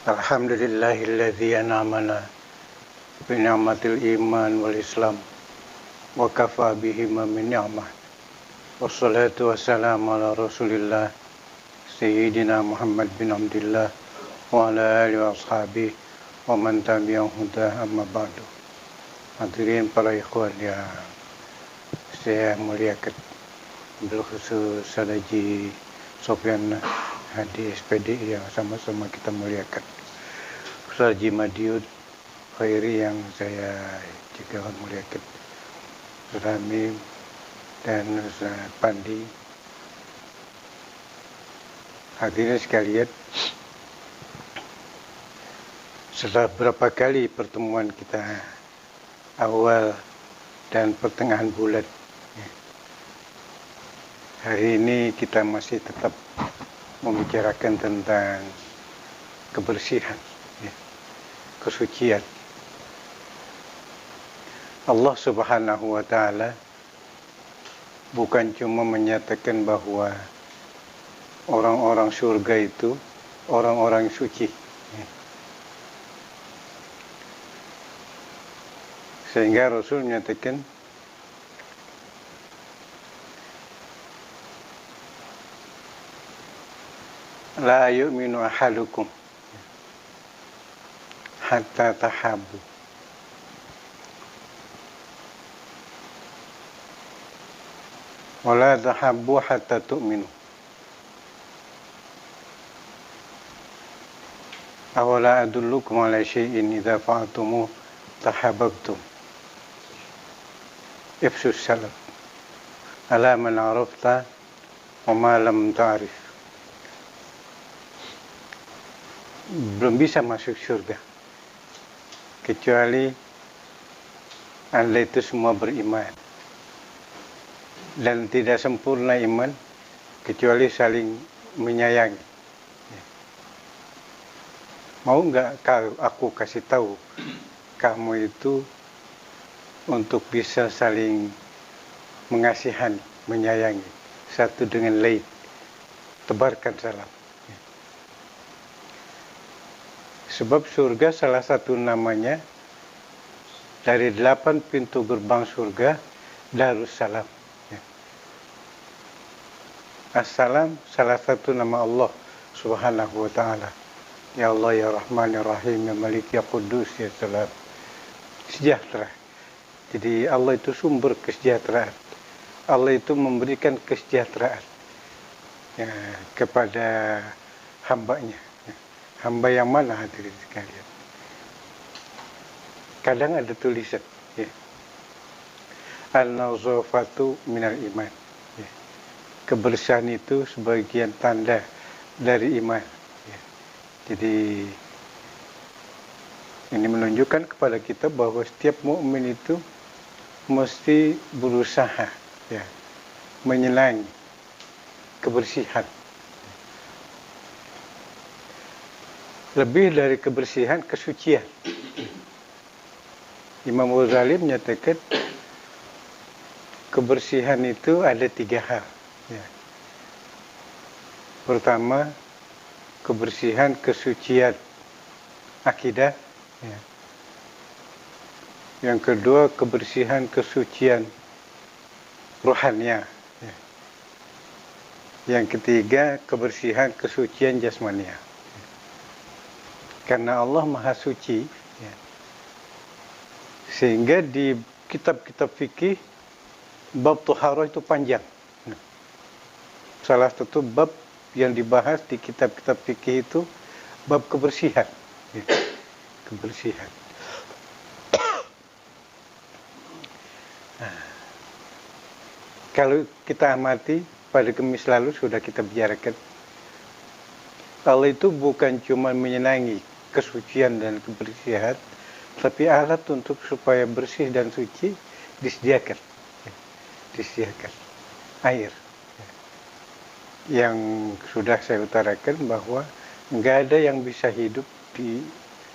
Alhamdulillahilladzi an'amana bi ni'matil iman wal islam wa kafa bihima min ni'mah. Wassalatu wassalamu ala Rasulillah Sayyidina Muhammad bin Abdullah wa ala alihi wa ashabihi wa man tabi'ahum huda amma ba'du. Hadirin para ikhwan yang saya muliakan, bil khusus Haji Sofyan Hadi SPD yang sama-sama kita muliakan, Ustaz Haji Madiud Khairi yang saya juga muliakan, Ustaz Hamim dan Ustaz Pandi. Hadirin sekalian, setelah berapa kali pertemuan kita awal dan pertengahan bulan, hari ini kita masih tetap membicarakan tentang kebersihan, kesucian. Allah Subhanahu wa Ta'ala bukan cuma menyatakan bahwa orang-orang surga itu orang-orang suci, sehingga Rasul menyatakan la yu'minu ahadukum hatta tahabbu wa la tahabbu hatta tu'minu awala adullukum ala syai'in idza fa'altumuhu tahabbtum ifsus salam ala man arafta wa ma lam ta'rif. Belum bisa masuk surga kecuali Anda itu semua beriman, dan tidak sempurna iman kecuali saling menyayangi. Mau nggak aku kasih tahu kamu itu untuk bisa saling mengasihani, menyayangi satu dengan lain, tebarkan salam. Sebab surga salah satu namanya dari 8 pintu gerbang surga, Darussalam. Assalam salah satu nama Allah Subhanahu wa Ta'ala. Ya Allah, ya Rahman, ya Rahim, ya Malik, ya Qudus, ya Salam. Sejahtera. Jadi Allah itu sumber kesejahteraan. Allah itu memberikan kesejahteraan kepada hambanya. Hamba yang mana, hadirin sekalian? Kadang ada tulisan, Al-nazafatu minal iman. Kebersihan itu sebagian tanda dari iman. Jadi ini menunjukkan kepada kita bahwa setiap mukmin itu mesti berusaha menyenangi kebersihan. Lebih dari kebersihan, kesucian. Imam Ghazali menyatakan kebersihan itu ada 3 hal. Pertama, kebersihan kesucian akidah. Yang kedua, kebersihan kesucian rohania. Yang ketiga, kebersihan kesucian jasmania. Karena Allah Maha Suci, sehingga di kitab-kitab fikih bab Thaharah itu panjang. Salah satu bab yang dibahas di kitab-kitab fikih itu bab kebersihan. Kebersihan. Kalau kita amati pada Kamis lalu sudah kita bicarakan, Allah itu bukan cuma menyenangi kesucian dan kebersihan, tapi alat untuk supaya bersih dan suci disediakan. Disediakan air. Yang sudah saya utarakan bahwa nggak ada yang bisa hidup di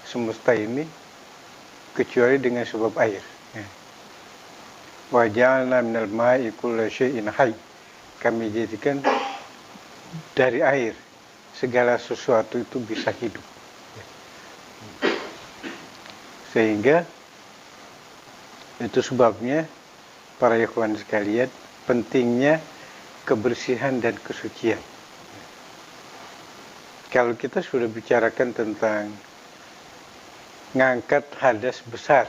semesta ini kecuali dengan sebab air. Wa ja'alna minal ma'i kulla syai'in hayy. Kami jadikan dari air segala sesuatu itu bisa hidup. Sehingga itu sebabnya para ikhwan sekalian, pentingnya kebersihan dan kesucian. Kalau kita sudah bicarakan tentang ngangkat hadas besar,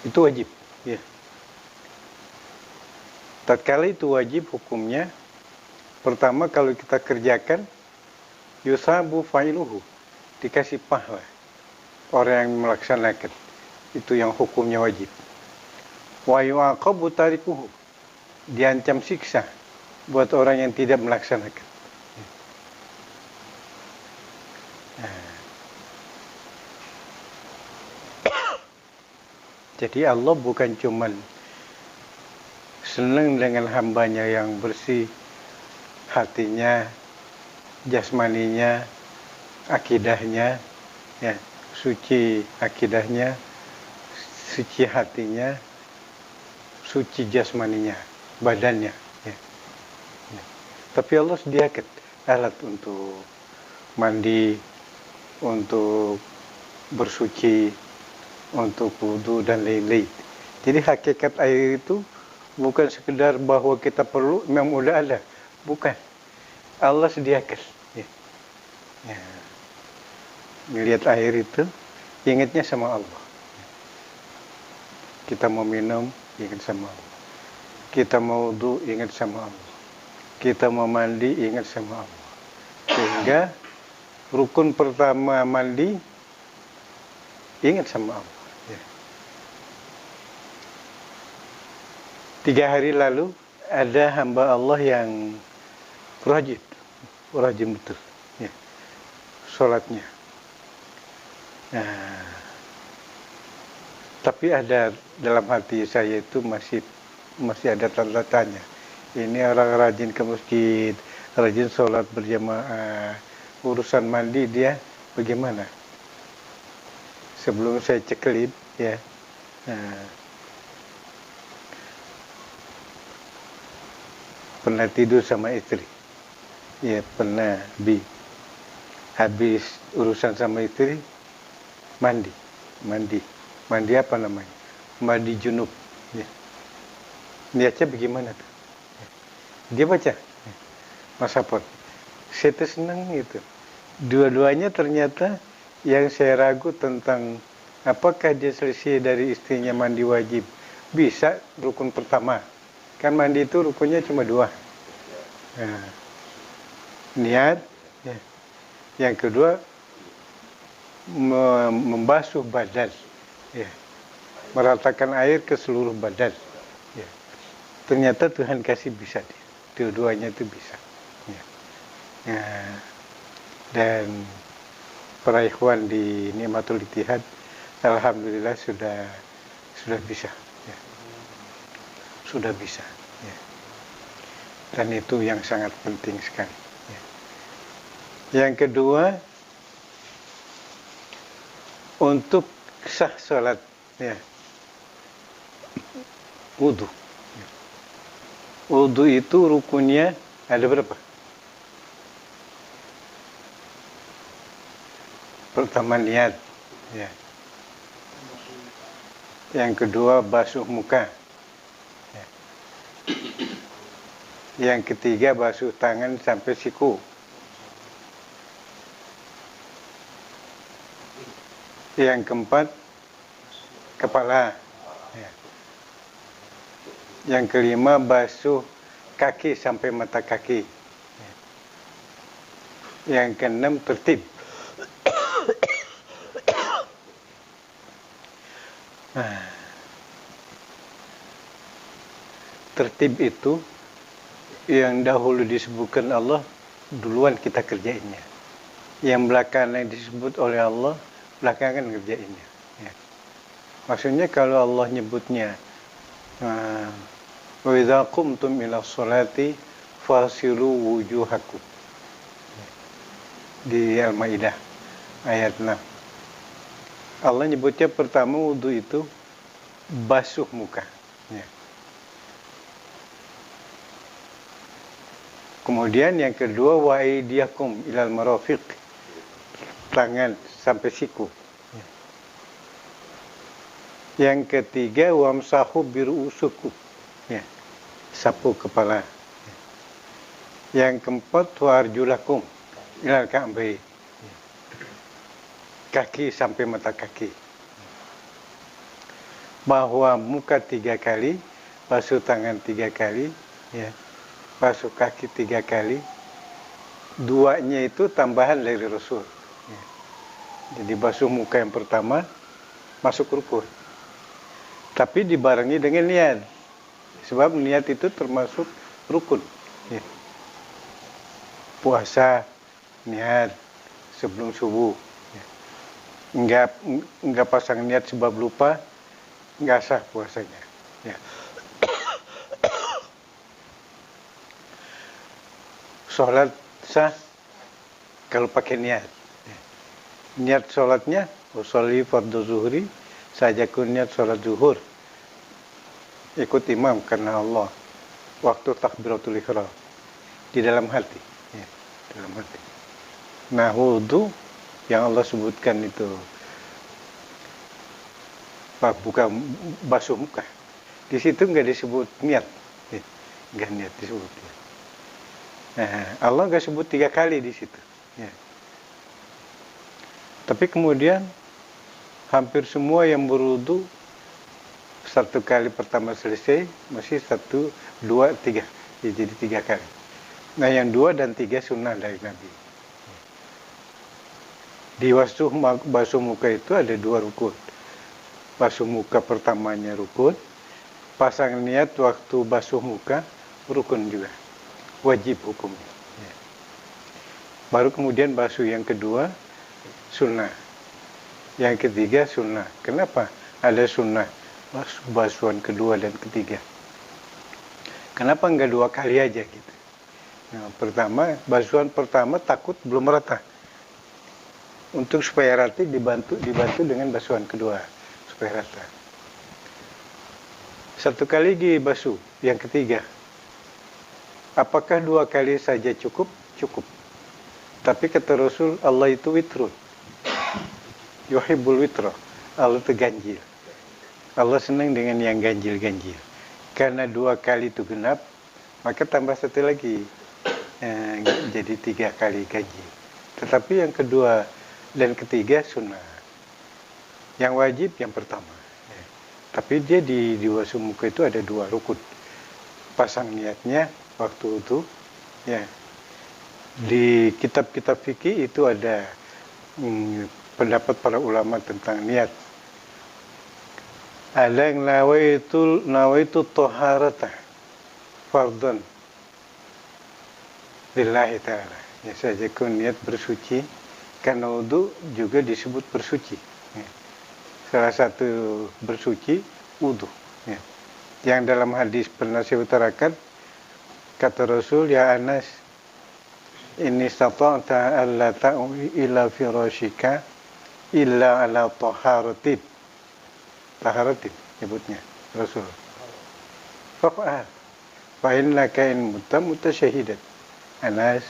itu wajib, ya. Tatkala itu wajib hukumnya, pertama kalau kita kerjakan, yusabu fa'iluhu, dikasih pahala orang yang melaksanakan, itu yang hukumnya wajib. Wa yu'aqabu tarikuhu, diancam siksa buat orang yang tidak melaksanakan. Jadi Allah bukan cuman senang dengan hambanya yang bersih hatinya, jasmaninya, akidahnya, ya, suci akidahnya, suci hatinya, suci jasmaninya, badannya. Ya. Ya. Tapi Allah sediakan alat untuk mandi, untuk bersuci, untuk wudu dan lain-lain. Jadi hakikat air itu bukan sekedar bahwa kita perlu, memang udah ada. Bukan. Allah sediakan. Ya. Ya. Melihat air itu, ingatnya sama Allah. Kita mau minum, ingat sama Allah. Kita mau wudu, ingat sama Allah. Kita mau mandi, ingat sama Allah. Sehingga rukun pertama mandi, ingat sama Allah. Ya. 3 hari lalu ada hamba Allah yang rajin betul, ya, sholatnya. Nah, tapi ada dalam hati saya itu masih ada tanda tanya. Ini orang rajin ke masjid, rajin sholat berjamaah, urusan mandi dia bagaimana? Sebelum saya ceklin, ya. Pernah tidur sama istri, ya pernah habis urusan sama istri, mandi apa namanya? Mandi junub. Ya. Niatnya bagaimana tuh? Dia baca, Mas Apot. Saya tuh senang gitu. Dua-duanya ternyata yang saya ragu tentang apakah dia selesai dari istrinya mandi wajib. Bisa rukun pertama. Kan mandi itu rukunnya cuma 2. Nah, niat. Ya. Yang kedua, membasuh badan. Ya. Meratakan air ke seluruh badan. Ya. Ternyata Tuhan kasih bisa dia. Dua-duanya itu bisa. Ya. Nah, dan para ikhwan di Ni'matul Ittihad, alhamdulillah sudah bisa. Ya. Sudah bisa. Ya. Dan itu yang sangat penting sekali. Ya. Yang kedua, untuk sah sholat, ya, wudu. Ya. Wudu itu rukunnya ada berapa? Pertama niat, ya. Yang kedua basuh muka. Ya. Yang ketiga basuh tangan sampai siku. Yang keempat kepala. Ya. Yang kelima basuh kaki sampai mata kaki. Ya. Yang keenam tertib. Tertib itu yang dahulu disebutkan Allah, duluan kita kerjainnya. Yang belakangan disebut oleh Allah, belakangan kerjainnya. Ya. Maksudnya kalau Allah nyebutnya, wa idza qumtum ila sholati fasilu wujuhakum. Di Al-Maidah ayat 6. Allah nyebutnya pertama wudu itu basuh muka. Ya. Kemudian yang kedua, wa aydiyakum ilal marafiq, tangan sampai siku. Yang ketiga, wamsahu biru'usukum, ya, sapu kepala. Yang keempat, wa arjulakum ilal ka'bain, kaki sampai mata kaki. Bahwa muka 3 kali, basuh tangan 3 kali, ya, basuh kaki 3 kali. 2-nya itu tambahan dari Rasul. Ya. Jadi basuh muka yang pertama masuk rukun. Tapi dibarengi dengan niat. Sebab niat itu termasuk rukun. Ya. Puasa, niat sebelum subuh. Ya. Enggak pasang niat sebab lupa, enggak sah puasanya. Ya. Sholat sah kalau pakai niat. Ya. Niat sholatnya, usolli fardhu zuhri, saja kun niat sholat zuhur. Ikut imam karena Allah. Waktu takbiratul ihram. Di dalam hati. Ya, dalam hati. Nah, wudu yang Allah sebutkan itu bukan basuh muka. Di situ nggak disebut niat. Ya, nggak niat disebut. Ya. Nah, Allah nggak sebut 3 kali di situ. Ya. Tapi kemudian hampir semua yang berwudu 1 kali pertama selesai, masih 1, 2, 3. Ya, jadi 3 kali. Nah, yang 2 dan 3 sunnah dari Nabi. Di basuh muka itu ada 2 rukun. Basuh muka pertamanya rukun, pasang niat waktu basuh muka rukun juga. Wajib hukumnya. Ya. Baru kemudian basuh yang kedua sunnah. Yang ketiga sunnah. Kenapa ada sunnah basuhan kedua dan ketiga? Kenapa enggak 2 kali aja gitu? Nah, pertama, basuhan pertama takut belum rata. Untuk supaya rata dibantu dengan basuhan kedua supaya rata. 1 kali dibasuh, yang ketiga. Apakah 2 kali saja cukup? Cukup. Tapi kata Rasul, Allah itu witrun. Yuhibbul witra. Allah itu ganjil. Allah senang dengan yang ganjil-ganjil. Karena 2 kali itu genap, maka tambah 1 lagi. Jadi 3 kali ganjil. Tetapi yang kedua dan ketiga sunnah. Yang wajib yang pertama. Ya. Tapi dia di basuh muka itu ada 2 rukun. Pasang niatnya waktu itu, ya. Di kitab-kitab fikih itu ada pendapat para ulama tentang niat. Ada yang nawaitu taharata fardhan lillahi ta'ala. Ya, saja kun niat bersuci, karena wudu juga disebut bersuci. Ya. Salah satu bersuci wudu. Ya. Yang dalam hadis pernah saya utarakan, kata Rasul, ya Anas, inni stata'ta alla ta'wi ila firashika illa ala taharatin. Taharatin nyebutnya Rasul. Fa'al fa innaka in mutasyahidat. Anas,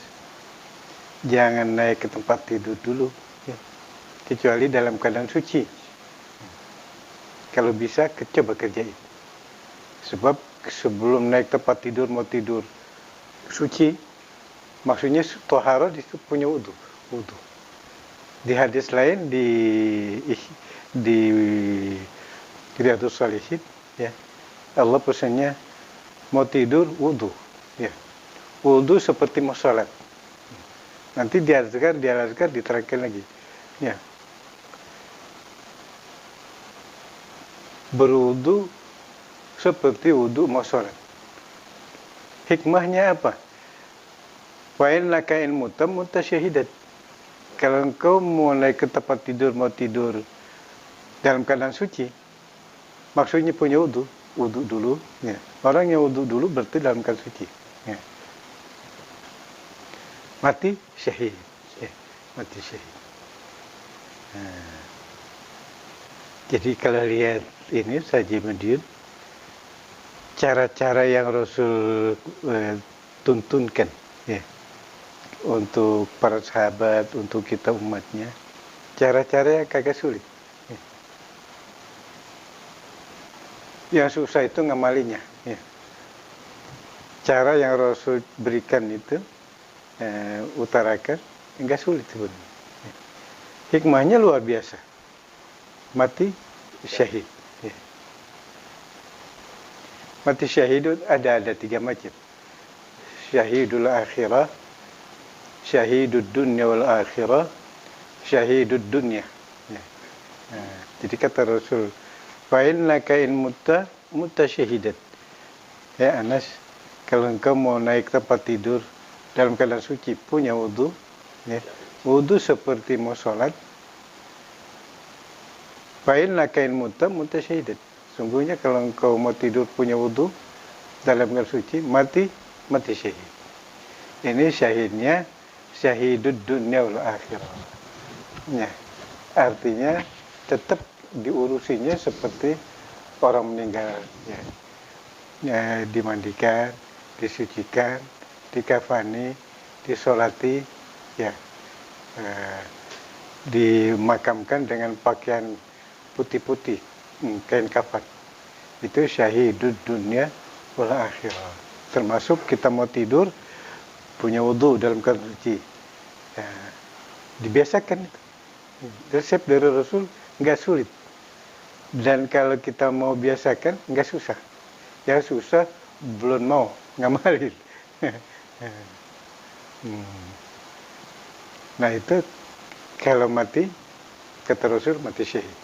jangan naik ke tempat tidur dulu, ya, kecuali dalam keadaan suci. Kalau bisa coba kerjain. Sebab sebelum naik tempat tidur, mau tidur suci, maksudnya tohara itu punya wudu. Di hadis lain di Riyadhus Shalihin, ya, Allah pesannya mau tidur wudu, ya. Wudu seperti mau sholat. Nanti di azkar diterangkan lagi, ya. Berwudu seperti wudu mau sholat. Hikmahnya apa? Wa innaka in mutasyahidat. Kalau engkau mau naik ke tempat tidur, mau tidur dalam keadaan suci, maksudnya punya wudu dulu. Ya. Orang yang wudu dulu berarti dalam keadaan suci. Ya. Mati syahid. Ya. Mati syahid. Nah. Jadi kalau lihat ini Saji Madiun, cara-cara yang Rasul tuntunkan ya, untuk para sahabat, untuk kita umatnya. Cara-caranya kagak sulit. Ya. Yang susah itu ngamalinya. Ya. Cara yang Rasul berikan itu, utarakan, enggak sulit sebenarnya. Ya. Hikmahnya luar biasa. Mati syahid. Ya. Mati syahid ada 3 macam. Syahidul akhirah, syahidud dunya wal akhirah, syahidud dunya. Ya. Nah, jadi kata Rasul, fa'innaka in mutta syahidat. Ya Anas, kalau engkau mau naik tempat tidur dalam keadaan suci, punya wudu, ya, wudu seperti mau sholat, fa'innaka in mutta syahidat. Sungguhnya kalau engkau mau tidur punya wudu dalam keadaan suci, mati syahid. Ini syahidnya syahidud dunya wal akhirah. Ya, artinya tetap diurusinya seperti orang meninggal. Ya. Ya, dimandikan, disucikan, dikafani, disolati, ya, dimakamkan dengan pakaian putih-putih, kain kafan. Itu syahidud dunya wal akhirah. Termasuk kita mau tidur punya wudu dalam keadaan suci. Ya, dibiasakan itu. Resep dari Rasul nggak sulit. Dan kalau kita mau biasakan nggak susah. Yang susah belum mau ngamalin. Nah itu kalau mati, kata Rasul, mati syahid.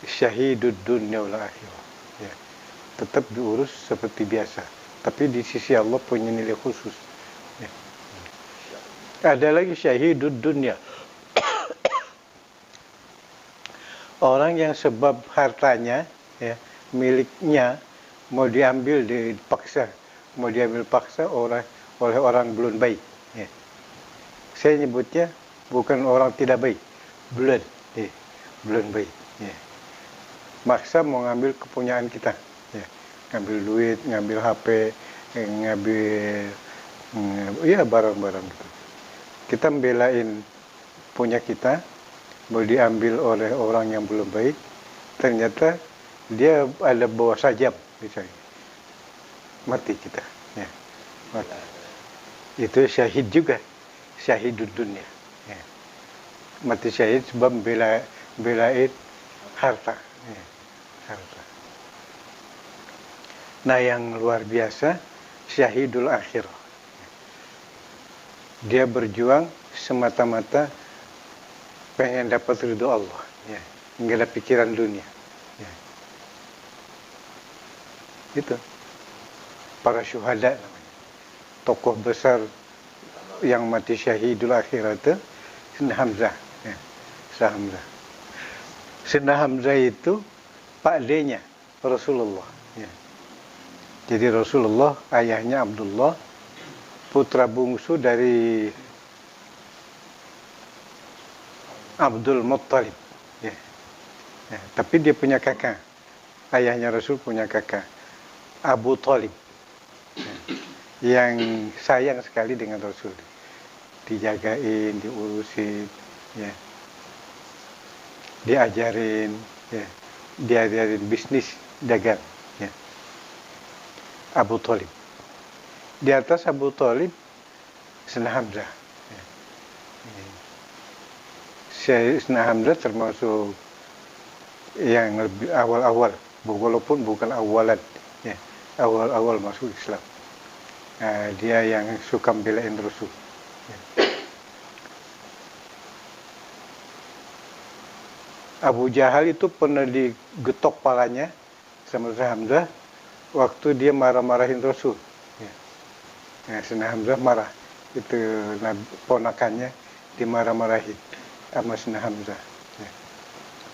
Syahidud dunya wal akhirah. Ya, tetap diurus seperti biasa. Tapi di sisi Allah punya nilai khusus. Ya. Ada lagi syahidud dunya. Orang yang sebab hartanya, ya, miliknya mau diambil dipaksa, mau diambil paksa oleh orang belum baik. Ya. Saya nyebutnya bukan orang tidak baik, belum baik. Ya. Maksa mau ngambil kepunyaan kita. Ya. Ngambil duit, ngambil HP, ngambil ya barang-barang gitu. Kita membelain punya kita, mau diambil oleh orang yang belum baik, ternyata dia ada bawa sajam misalnya, mati kita. Ya. Mati. Itu syahid juga, syahidud dunya. Ya. Mati syahid sebab belain harta. Ya. Harta. Nah yang luar biasa, syahidul akhirah. Dia berjuang semata-mata pengen dapat ridho Allah. Ya. Nggak ada pikiran dunia. Ya. Itu. Para syuhada namanya. Tokoh besar yang mati syahidul akhirah itu Sayyidina Hamzah. Ya. Hamzah. Sayyidina Hamzah itu Pak D-nya Rasulullah. Ya. Jadi Rasulullah, ayahnya Abdullah, putra bungsu dari Abdul Muttalib. Ya. Ya. Tapi dia punya kakak. Ayahnya Rasul punya kakak, Abu Talib. Ya. Yang sayang sekali dengan Rasul. Dijagain, diurusin, ya. Diajarin, ya. Diajarin bisnis dagang. Ya. Abu Talib. Di atas Abu Talib, Sayyidina Hamzah. Ya. Sayyidina Hamzah termasuk yang lebih awal-awal, walaupun bukan awalan, ya. Awal-awal masuk Islam. Nah, dia yang suka membelain Rasul. Ya. Abu Jahal itu pernah digetok palanya sama Hamzah waktu dia marah-marahin Rasul. Ya. Nah, Sayyidina Hamzah marah. Itu ponakannya dimarah-marahin sama Sayyidina Hamzah. Ya.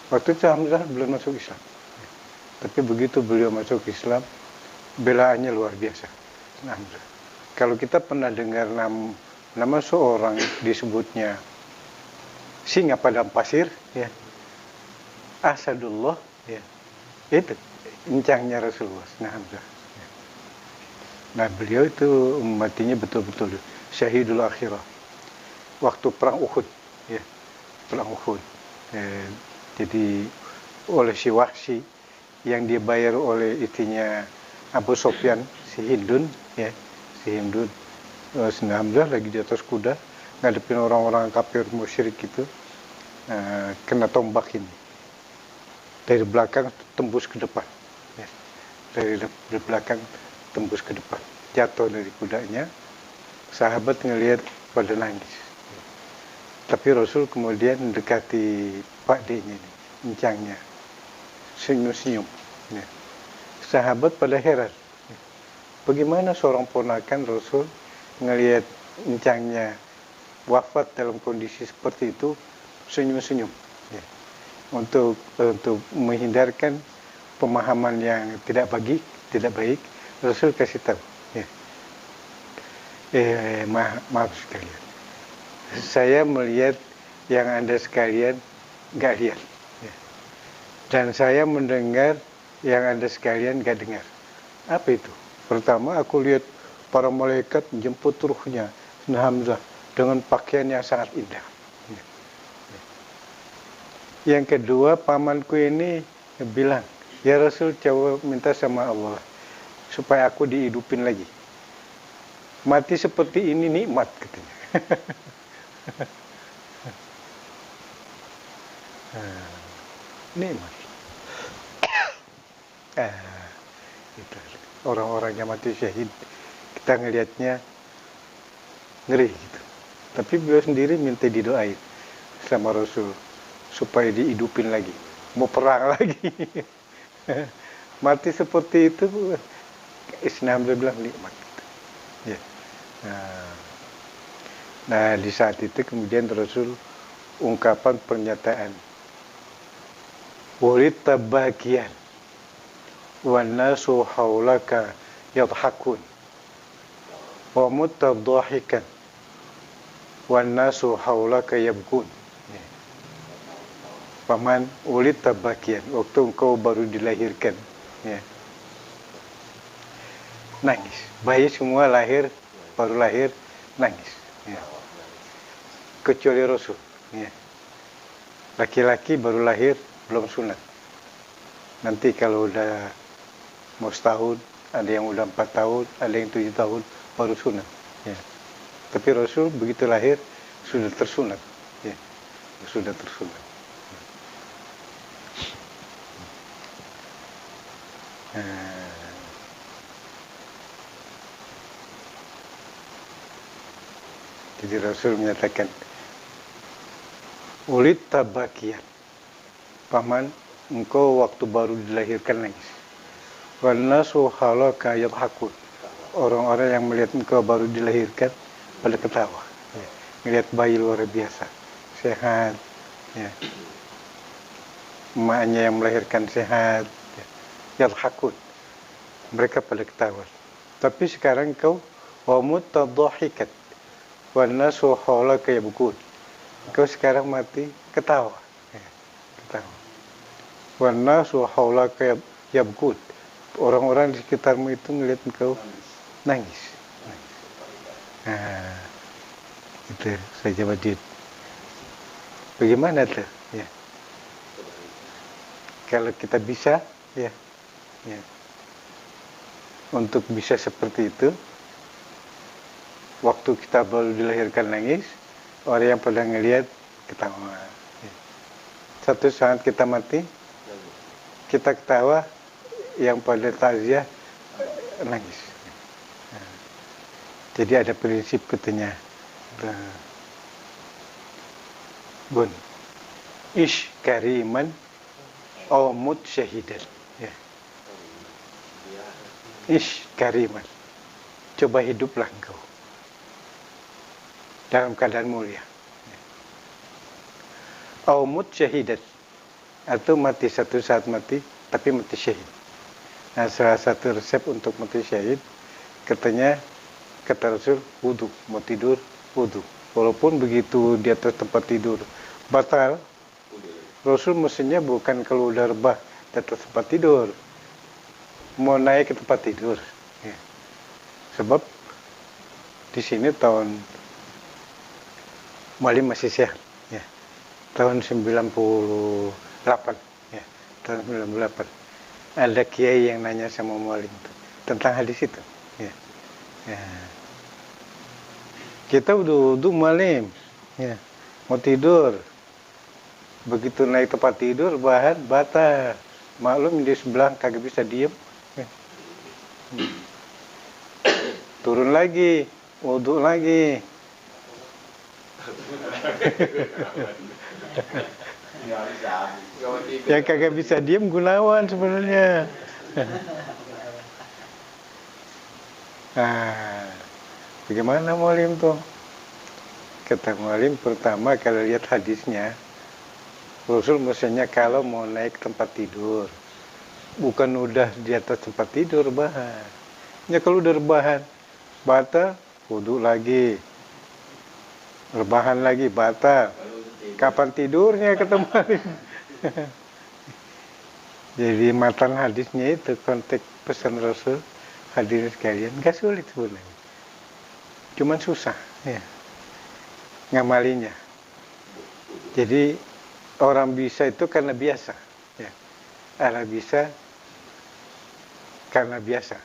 Waktu itu Hamzah belum masuk Islam. Ya. Tapi begitu beliau masuk Islam, belaannya luar biasa. Sayyidina Hamzah. Kalau kita pernah dengar nama seorang disebutnya singa padang pasir, ya. Asadullah, ya. Itu encangnya Rasulullah, Sayyidina Hamzah. Ya. Nah, beliau itu matinya betul-betul syahidul akhirah. Waktu perang Uhud, ya, perang Uhud. Jadi oleh si Wahsy yang dibayar oleh istrinya Abu Sofyan, si Hindun, ya, si Hindun. Alhamdulillah lagi di atas kuda ngadepin orang-orang kafir musyrik itu, kena tombak ini dari belakang tembus ke depan, ya. Dari belakang tembus ke depan, jatuh dari kudanya. Sahabat ngelihat pada nangis, tapi Rasul kemudian mendekati Pak D-nya, encangnya, senyum-senyum, ya. Sahabat pada heran, bagaimana seorang ponakan Rasul ngelihat encangnya wafat dalam kondisi seperti itu senyum-senyum, ya. Untuk menghindarkan pemahaman yang tidak baik, Rasul kasih tahu, ya. Maaf sekalian, saya melihat yang Anda sekalian nggak lihat, ya. Dan saya mendengar yang Anda sekalian nggak dengar. Apa itu? Pertama, aku lihat para malaikat menjemput ruhnya Hamzah dengan pakaian yang sangat indah. Yang kedua, pamanku ini bilang, ya Rasul, coba minta sama Allah supaya aku dihidupin lagi. Mati seperti ini nikmat, katanya. Nikmat. Itu. Orang-orang yang mati syahid, kita ngelihatnya ngeri gitu. Tapi beliau sendiri minta didoain sama Rasul supaya dihidupin lagi, mau perang lagi. Mati seperti itu, Islam bilang nikmat gitu. Ya. Nah, di saat itu kemudian Rasul ungkapan pernyataan, "Wulidta bakiyan wan nasu haulaka yadhakun wa mutta dhahikan wan nasu haulaka yabkun." Paman, wulidta bakiyan, waktu engkau baru dilahirkan, ya, nangis. Bayi semua baru lahir nangis, ya. Kecuali Rasul, ya. Laki-laki baru lahir belum sunat. Nanti kalau udah mau setahun, ada yang udah 4 tahun, ada yang 7 tahun baru sunat, ya. Tapi Rasul begitu lahir sudah tersunat, ya, sudah tersunat. Jadi Rasul menyatakan, ulid tabakian, paman, engkau waktu baru dilahirkan nangis. Wanasu halaka yadhakun, orang-orang yang melihat engkau baru dilahirkan pada ketawa, ya. Melihat bayi luar biasa, sehat, ya. Emaknya yang melahirkan sehat, ya. Yadhakun, mereka pada ketawa. Tapi sekarang kau wamutadhahikat wanasu halaka yabkun, kau sekarang mati ketawa, ya. Ketawa. Wanasu halaka yabkun, orang-orang di sekitarmu itu ngelihat engkau nangis. Nah, itu saja wajib. Bagaimana tuh? Ya. Kalau kita bisa, ya, untuk bisa seperti itu, waktu kita baru dilahirkan nangis, orang yang pada ngelihat ketawa. Ya. Satu saat kita mati, kita ketawa, yang pada takziah nangis. Nah, jadi ada prinsip katanya, Bun, ish kariman aw mut syahidan, ya. Ish kariman, coba hiduplah engkau dalam keadaan mulia, aw mut syahidan, atau mati satu saat mati tapi mati syahid. Nah, salah satu resep untuk mati syahid, katanya, kata Rasul, wudu, mau tidur, wudu. Walaupun begitu di atas tempat tidur batal, Rasul mestinya bukan kalau udah rebah di atas tempat tidur, mau naik ke tempat tidur, ya. Sebab di sini tahun Mualim masih sehat, ya. Tahun 98, ya. Tahun 98. Ada kiai yang nanya sama Mualim tentang hadis itu, ya. Ya. Kita udah Mualim, ya. Mau tidur. Begitu naik tempat tidur, bahan batal. Maklum di sebelah kagak bisa diem. Ya. Turun lagi, wudhu lagi. Yang kagak bisa diem Gunawan sebenarnya. Nah, bagaimana Mualim tuh? Kata Mualim, pertama kalau lihat hadisnya, Rasul mestinya kalau mau naik tempat tidur, bukan udah di atas tempat tidur bahan. Ya kalau udah rebahan, batal, wudhu lagi. Rebahan lagi, batal. Kapan tidurnya kata Mualim? Jadi matan hadisnya itu, konteks pesan Rasul, hadirin sekalian, gak sulit sebenarnya. Cuman susah, ya. Ngamalinya. Jadi orang bisa itu karena biasa, ya. Allah bisa karena biasa.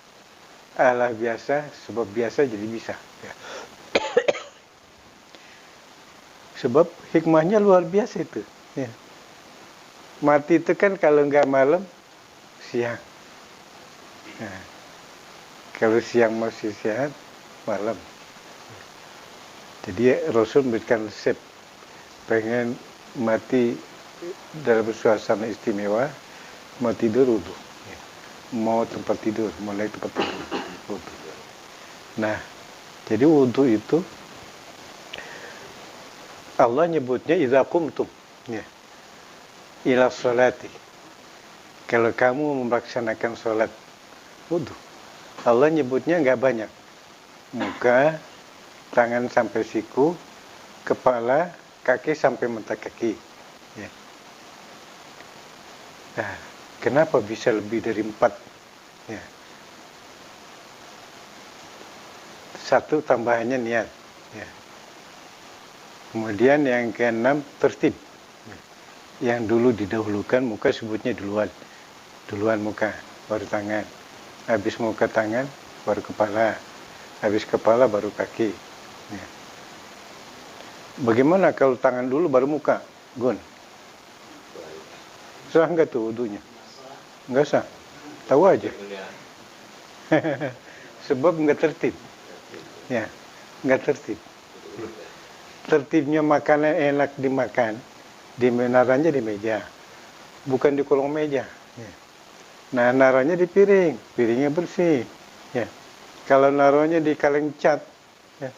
Allah biasa sebab biasa jadi bisa, ya. Sebab hikmahnya luar biasa itu, ya. Mati itu kan kalau nggak malam siang, nah, kalau siang masih sehat malam. Jadi Rasul memberikan resep, pengen mati dalam suasana istimewa, mau tidur wudhu, ya. Mau tempat tidur, mau naik tempat tidur wudhu. Nah, jadi wudhu itu Allah nyebutnya idza qumtum, ya, ila sholati. Kalau kamu melaksanakan sholat wudhu, Allah nyebutnya nggak banyak. Muka, tangan sampai siku, kepala, kaki sampai mata kaki. Ya. Nah, kenapa bisa lebih dari 4? Ya. Satu tambahannya niat. Ya. Kemudian yang ke-6 tertib. Yang dulu didahulukan muka sebutnya duluan. Duluan muka, baru tangan. Habis muka tangan, baru kepala. Habis kepala baru kaki. Ya. Bagaimana kalau tangan dulu baru muka, Gun? Sah nggak tuh wudhunya? Nggak sah. Tahu aja. Sebab nggak tertib. Ya, nggak tertib. Tertibnya makanan enak dimakan, di narannya di meja, bukan di kolong meja. Ya. Nah, naruhnya di piring, piringnya bersih. Ya. Kalau naruhnya di kaleng cat, ya.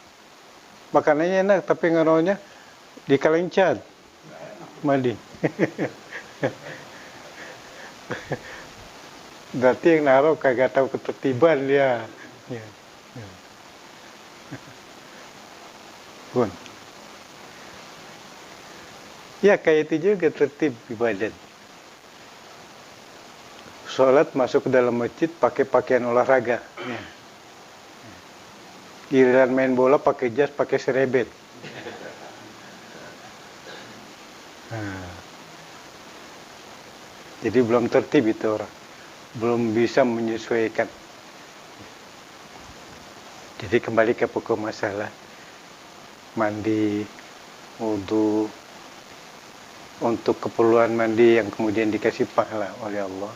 Makanannya enak, tapi naruhnya di kaleng cat, mandi. Berarti yang naruh kagak tahu ketertiban dia. Ya. Ya. Bun. Ya kayak itu juga tertib ibadat. Sholat masuk ke dalam masjid pakai pakaian olahraga. Ya. Giliran main bola pakai jas, pakai serebet. Nah. Jadi belum tertib itu orang. Belum bisa menyesuaikan. Jadi kembali ke pokok masalah. Mandi, wudhu, untuk keperluan mandi yang kemudian dikasih pahala oleh Allah,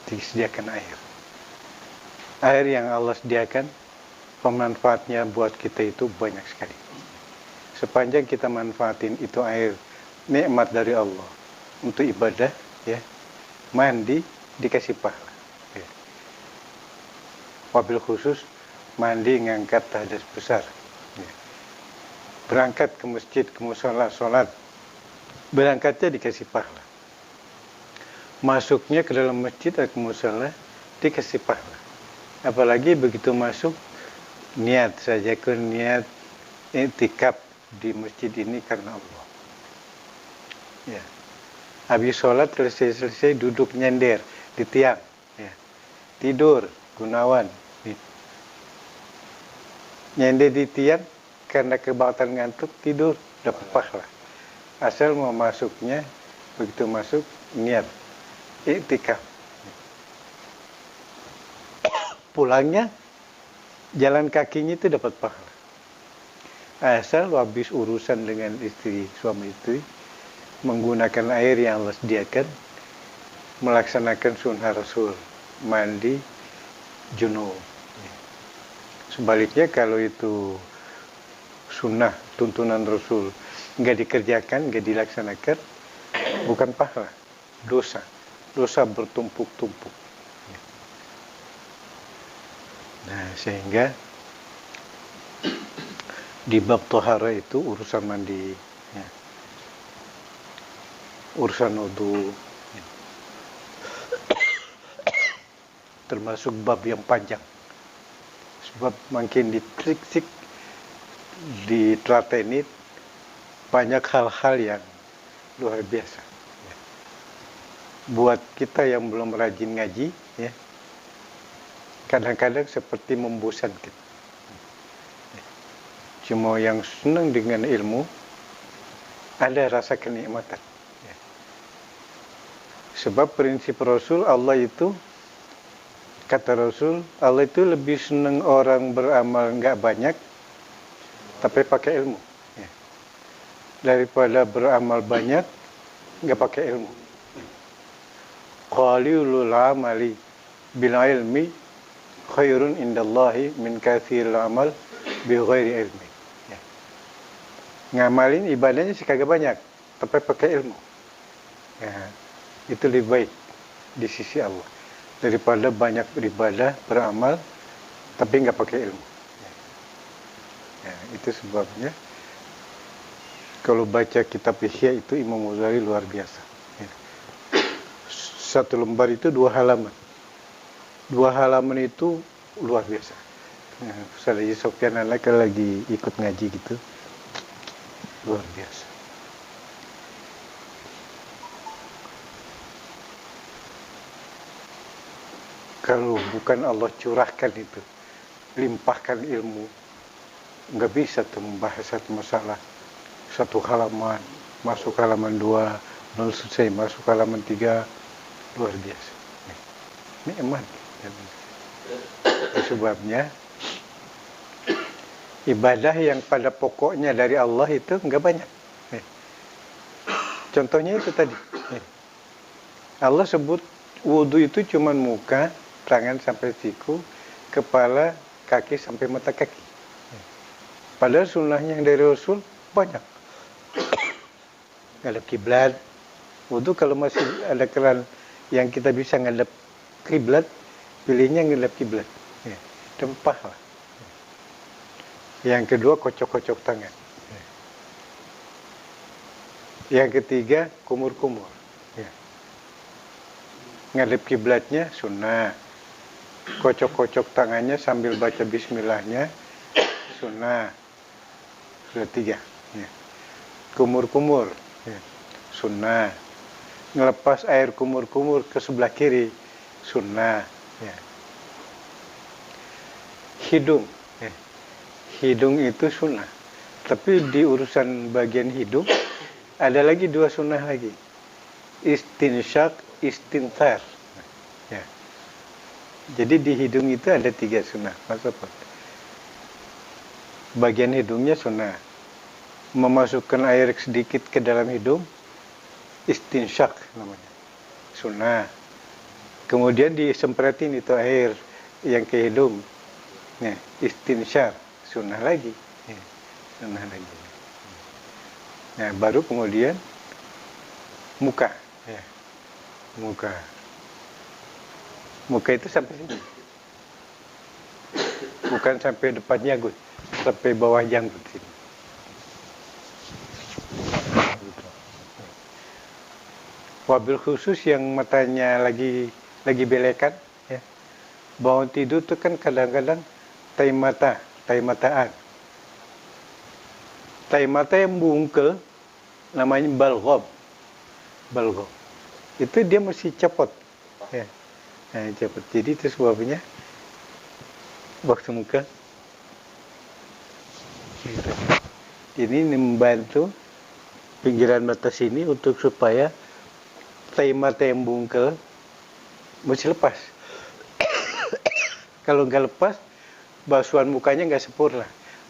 disediakan air. Air yang Allah sediakan, pemanfaatnya buat kita itu banyak sekali. Sepanjang kita manfaatin itu air, nikmat dari Allah untuk ibadah, ya, mandi dikasih pahala. Ya. Wabil khusus mandi ngangkat hadas besar. Ya. Berangkat ke masjid, ke musola, sholat, berangkatnya dikasih pahala. Masuknya ke dalam masjid atau ke musola dikasih pahala. Apalagi begitu masuk, niat saja ke niat i'tikaf di masjid ini karena Allah. Ya. Habis sholat selesai duduk nyender di tiang. Ya. Tidur, Gunawan. Nyender di tiang karena kebatan ngantuk tidur dapat pahala. Asal mau masuknya, begitu masuk niat iktikaf. Pulangnya jalan kakinya itu dapat pahala. Asal habis urusan dengan istri, suami istri, menggunakan air yang Allah sediakan, melaksanakan sunnah Rasul, mandi junub. Sebaliknya kalau itu sunnah tuntunan Rasul nggak dikerjakan, nggak dilaksanakan, bukan pahala, dosa bertumpuk-tumpuk. Nah, sehingga di bab tohara itu urusan mandi, ya, urusan wudu, ya, termasuk bab yang panjang. Sebab makin ditrik-trik, ditrateni, banyak hal-hal yang luar biasa. Ya. Buat kita yang belum rajin ngaji, ya, kadang-kadang seperti membosankan. Cuma yang senang dengan ilmu, ada rasa kenikmatan. Ya. Sebab prinsip Rasul, Allah itu, kata Rasul, Allah itu lebih senang orang beramal nggak banyak, tapi pakai ilmu. Ya. Daripada beramal banyak, nggak pakai ilmu. Qalilul amali bil ilmi khairun indallahi min katsiril amal bi ghairi ilmi. Ya. Ngamalin ibadahnya sih kagak banyak, tapi pakai ilmu. Ya. Itu lebih baik di sisi Allah daripada banyak beribadah, beramal, tapi nggak pakai ilmu. Ya, itu sebabnya kalau baca kitab Ihya itu Imam Ghazali luar biasa. Ya. Satu lembar itu 2 halaman. 2 halaman itu luar biasa. Ya, Ustaz Haji Sofyan lagi ikut ngaji gitu, luar biasa. Kalau bukan Allah curahkan itu, limpahkan ilmu, nggak bisa tuh membahas satu masalah, 1 halaman, masuk halaman 2, belum selesai, masuk halaman 3, luar biasa. Nikmat. Sebabnya, ibadah yang pada pokoknya dari Allah itu nggak banyak. Contohnya itu tadi. Allah sebut wudu itu cuma muka, tangan sampai siku, kepala, kaki sampai mata kaki. Padahal sunnahnya yang dari Rasul banyak. Ngadep kiblat. Wudu kalau masih ada keran yang kita bisa ngadep kiblat, pilihnya ngadep kiblat. Ya, dan pahala. Yang kedua, kocok-kocok tangan. Yang ketiga, kumur-kumur. Ya. Ngadep kiblatnya sunnah. Kocok-kocok tangannya sambil baca bismillahnya sunnah. Sudah 3. Ya. Kumur-kumur, ya, sunnah. Ngelepas air kumur-kumur ke sebelah kiri, sunnah. Ya. Hidung, ya. Hidung itu sunnah. Tapi di urusan bagian hidung ada lagi 2 sunnah lagi. Istinsyak, istinthar. Ya. Jadi di hidung itu ada 3 sunnah. Maksudnya bagian hidungnya sunnah. Memasukkan air sedikit ke dalam hidung, istinsyak namanya, sunnah. Kemudian disempretin itu air yang ke hidung, ya, istinsyar, sunnah lagi, ya, sunnah lagi. Nah, baru kemudian muka, ya, muka itu sampai sini, bukan sampai depan janggut, sampai bawah janggut sini. Wabil khusus yang matanya lagi belekan, ya. Bangun tidur tuh kan kadang-kadang tai mataan. Tai mata yang bungkel namanya balghob. Itu dia mesti cepot. Ya. Nah, cepot. Jadi itu sebabnya waktu muka Gitu. Ini membantu pinggiran mata sini untuk supaya mata yang bungkel mesti lepas. Kalau nggak lepas, basuhan mukanya nggak sempurna,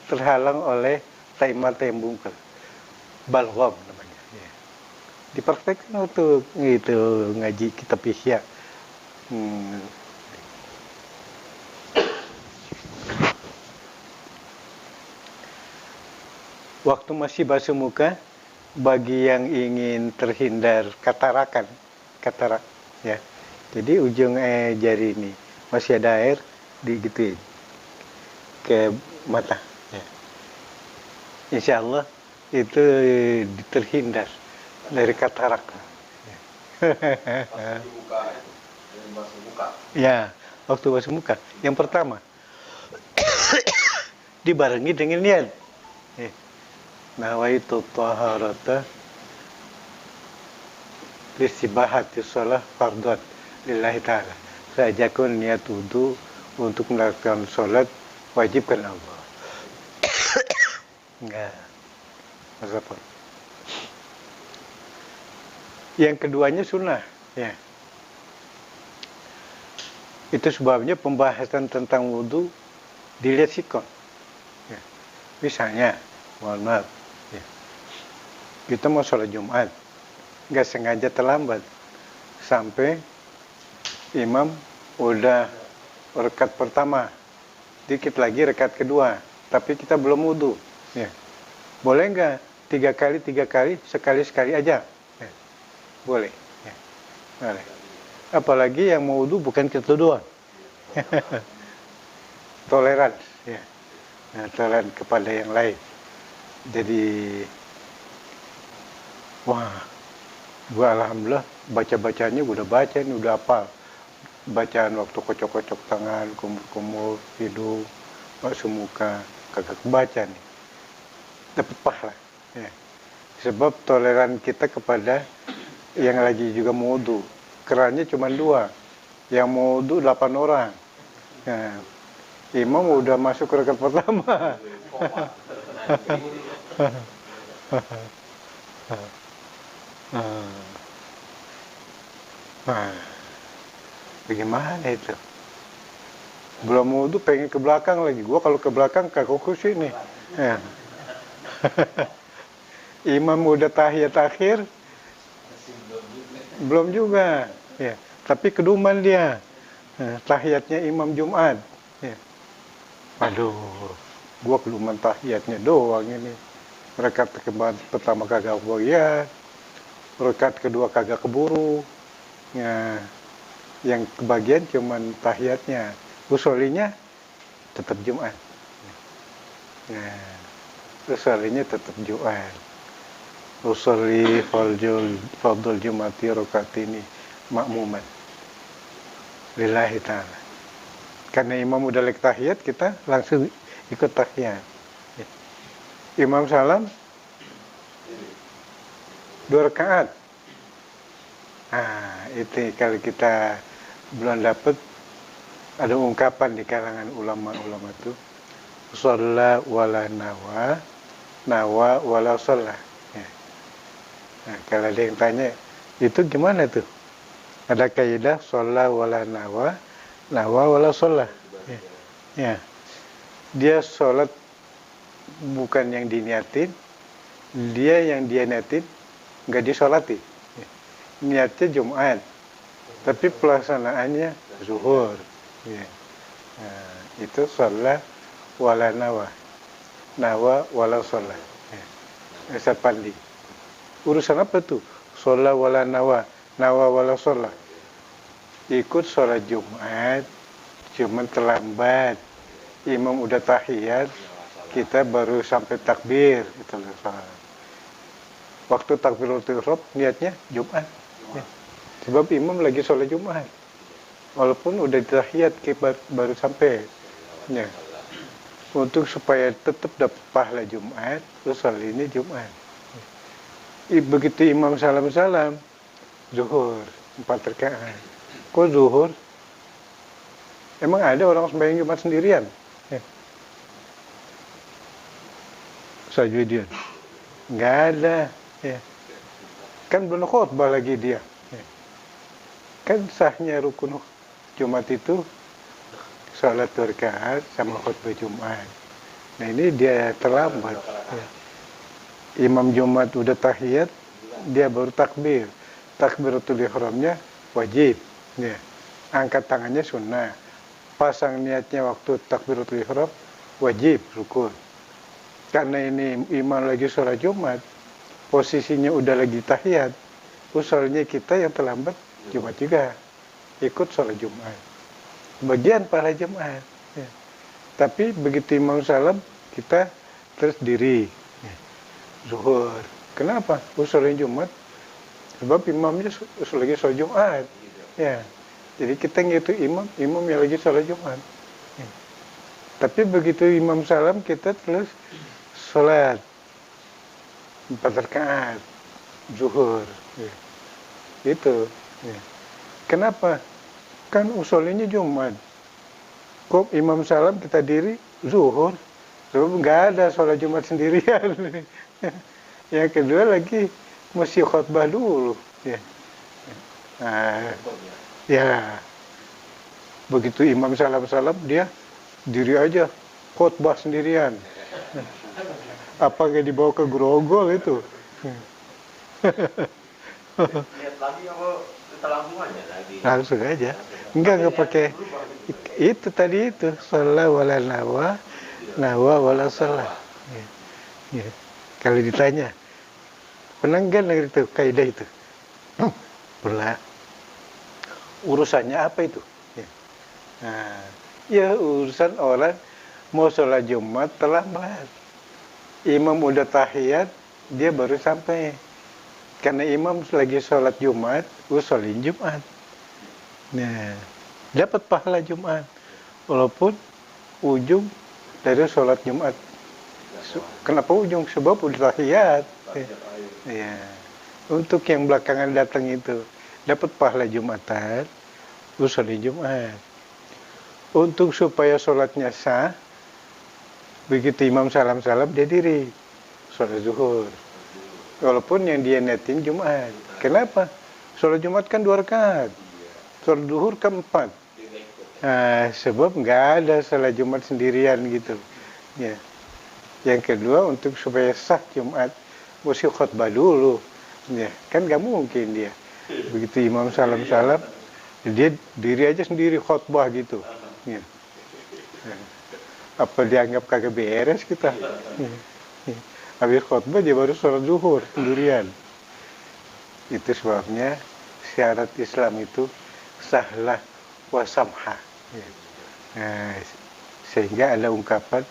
terhalang oleh mata yang bungkel. Balgham namanya. Ya. Dipraktekkan untuk itu ngaji kitab Ihya. Waktu masih basuh muka, bagi yang ingin terhindar katarak, ya. Jadi ujung jari ini masih ada air, digituin ke mata. Ya. Insya Allah itu terhindar dari katarak. Ya, waktu basuh muka. Yang pertama, dibarengi dengan niat. Nawaitu taharata lisibahati sholah fardhan lillahi ta'ala. Saya ajakkan niat wudu untuk melakukan sholat wajib karena Allah. Enggak. Apa? Yang keduanya sunnah. Ya. Itu sebabnya pembahasan tentang wudu dilihat sikon. Ya. Misalnya, mohon maaf, ya. Kita mau sholat Jumat, nggak sengaja terlambat sampai imam udah rakaat pertama, dikit lagi rakaat kedua, tapi kita belum wudu. Ya. Boleh nggak 3 kali, sekali aja? Ya. Boleh. Ya. Boleh. Apalagi yang mau wudu bukan kita doang. Toleran, ya. Nah, toleran kepada yang lain. Jadi, wah, gua alhamdulillah baca-bacanya udah baca nih, udah hafal. Bacaan waktu kocok-kocok tangan, kumur-kumur, hidung, basuh muka, kagak kebaca nih. Dapat pahala. Ya. Sebab toleran kita kepada yang lagi juga mau wudu. Kerannya cuma 2. Yang mau wudu 8 orang. Nah, imam udah masuk ke rakaat pertama. Bagaimana itu? Belum wudu pengen ke belakang lagi. Gua kalau ke belakang kagak khusyuk nih. Ya. Imam udah tahiyat akhir, belum juga. Ya. Tapi keduman dia. Tahiyatnya Imam Jumat. Ya. Aduh, gua keduman tahiyatnya doang ini. Rakaat pertama kagak ya, rakaat kedua kagak keburu. Ya, yang kebagian cuman tahiyatnya. Usolinya tetap Jumat. Ya, usolinya tetap Jumat. Usoli fardul Jumati rakaat ini makmuman lillahi ta'ala. Karena imam udah lek tahiyat, kita langsung ikut tahiyat. Ya. Imam salam 2 rakaat. Nah, itu kalau kita belum dapat, ada ungkapan di kalangan ulama-ulama itu, shalla wala nawa wala shalla. Ya. Nah, kalau ada yang tanya, itu gimana tuh? Ada kaidah shalla wala nawa wala shalla. Ya. Ya. Dia sholat bukan yang diniatin, dia yang dia niatin nggak disolati. Ya. Niatnya Jumat, tapi pelaksanaannya zuhur. Ya. Nah, itu shalla wala nawa wala shalla. Ya. Ustaz Pandi. Urusan apa tuh? Shalla wala nawa wala shalla. Ikut sholat Jumat, cuman terlambat. Imam udah tahiyat, kita baru sampai takbir. Itu loh. Waktu takbiratul ihram niatnya Jumat. Ya. Sebab imam lagi sholat Jumat. Walaupun udah tahiyat, kita baru sampai. Ya. Untuk supaya tetap dapat pahala Jumat, terus sholat ini Jumat. Begitu imam salam-salam, zuhur 4 rakaat. Kok zuhur? Emang ada orang sembahyang Jumat sendirian? Ya. Sajudin. Nggak ada. Ya. Kan belum khutbah lagi dia. Ya. Kan sahnya rukun Jumat itu sholat 2 rakaat sama khutbah Jumat. Nah ini dia terlambat. Ya. Imam Jumat udah tahiyat, dia baru takbir. Takbiratul ihramnya wajib. Ya. Angkat tangannya sunnah. Pasang niatnya waktu takbiratul ihram wajib rukun. Karena ini imam lagi sholat Jumat, posisinya udah lagi tahiyat, usulnya kita yang terlambat Jumat juga ikut sholat Jumat. Bagian para Jumat. Ya. Tapi begitu imam salam, kita terus diri. Ya. Zuhur. Kenapa? Usulnya Jumat. Sebab imamnya lagi sholat Jumat. Ya. Jadi kita ngitu imam yang lagi sholat Jumat. Ya. Tapi begitu imam salam, kita terus sholat 4 rakaat zuhur. Ya. Itu. Ya. Kenapa? Kan usulnya Jumat. Kok imam salam kita diri zuhur? Sebab nggak ada sholat Jumat sendirian. Yang kedua lagi mesti khutbah dulu. Ya. Nah, ya. Begitu imam salam dia diri aja khutbah sendirian. Apa nggak dibawa ke grogol itu? Lihat lagi apa kita langsung aja lagi. Langsung aja. Enggak pakai itu tadi itu sholat wala nawa wala sholat. Ya. Ya. Kalau ditanya pernah nggak itu kaidah itu? Pernah. Urusannya apa itu? Ya. Nah, ya urusan orang mau sholat Jumat terlambat. Imam udah tahiyat, dia baru sampai. Karena imam lagi sholat Jumat, usolin Jumat. Nah, dapat pahala Jumat. Walaupun ujung dari sholat Jumat. Kenapa ujung? Sebab udah tahiyat. Ya. Untuk yang belakangan datang itu, dapat pahala Jumatan, usolin Jumat. Untuk supaya sholatnya sah, begitu imam salam-salam dia diri sholat zuhur. Walaupun yang dia netin Jumat. Kenapa? Sholat Jumat kan 2 rakaat. Sholat zuhur kan 4. Nah, sebab nggak ada sholat Jumat sendirian gitu. Ya. Yang kedua untuk supaya sah Jumat mesti khutbah dulu. Ya. Kan nggak mungkin dia. Begitu imam salam-salam dia diri aja sendiri khutbah gitu. Ya. Apa dianggap kagak beres kita? Habis khutbah dia baru sholat zuhur sendirian. Itu sebabnya syarat Islam itu sahlah wa samha. Nah, sehingga ada ungkapan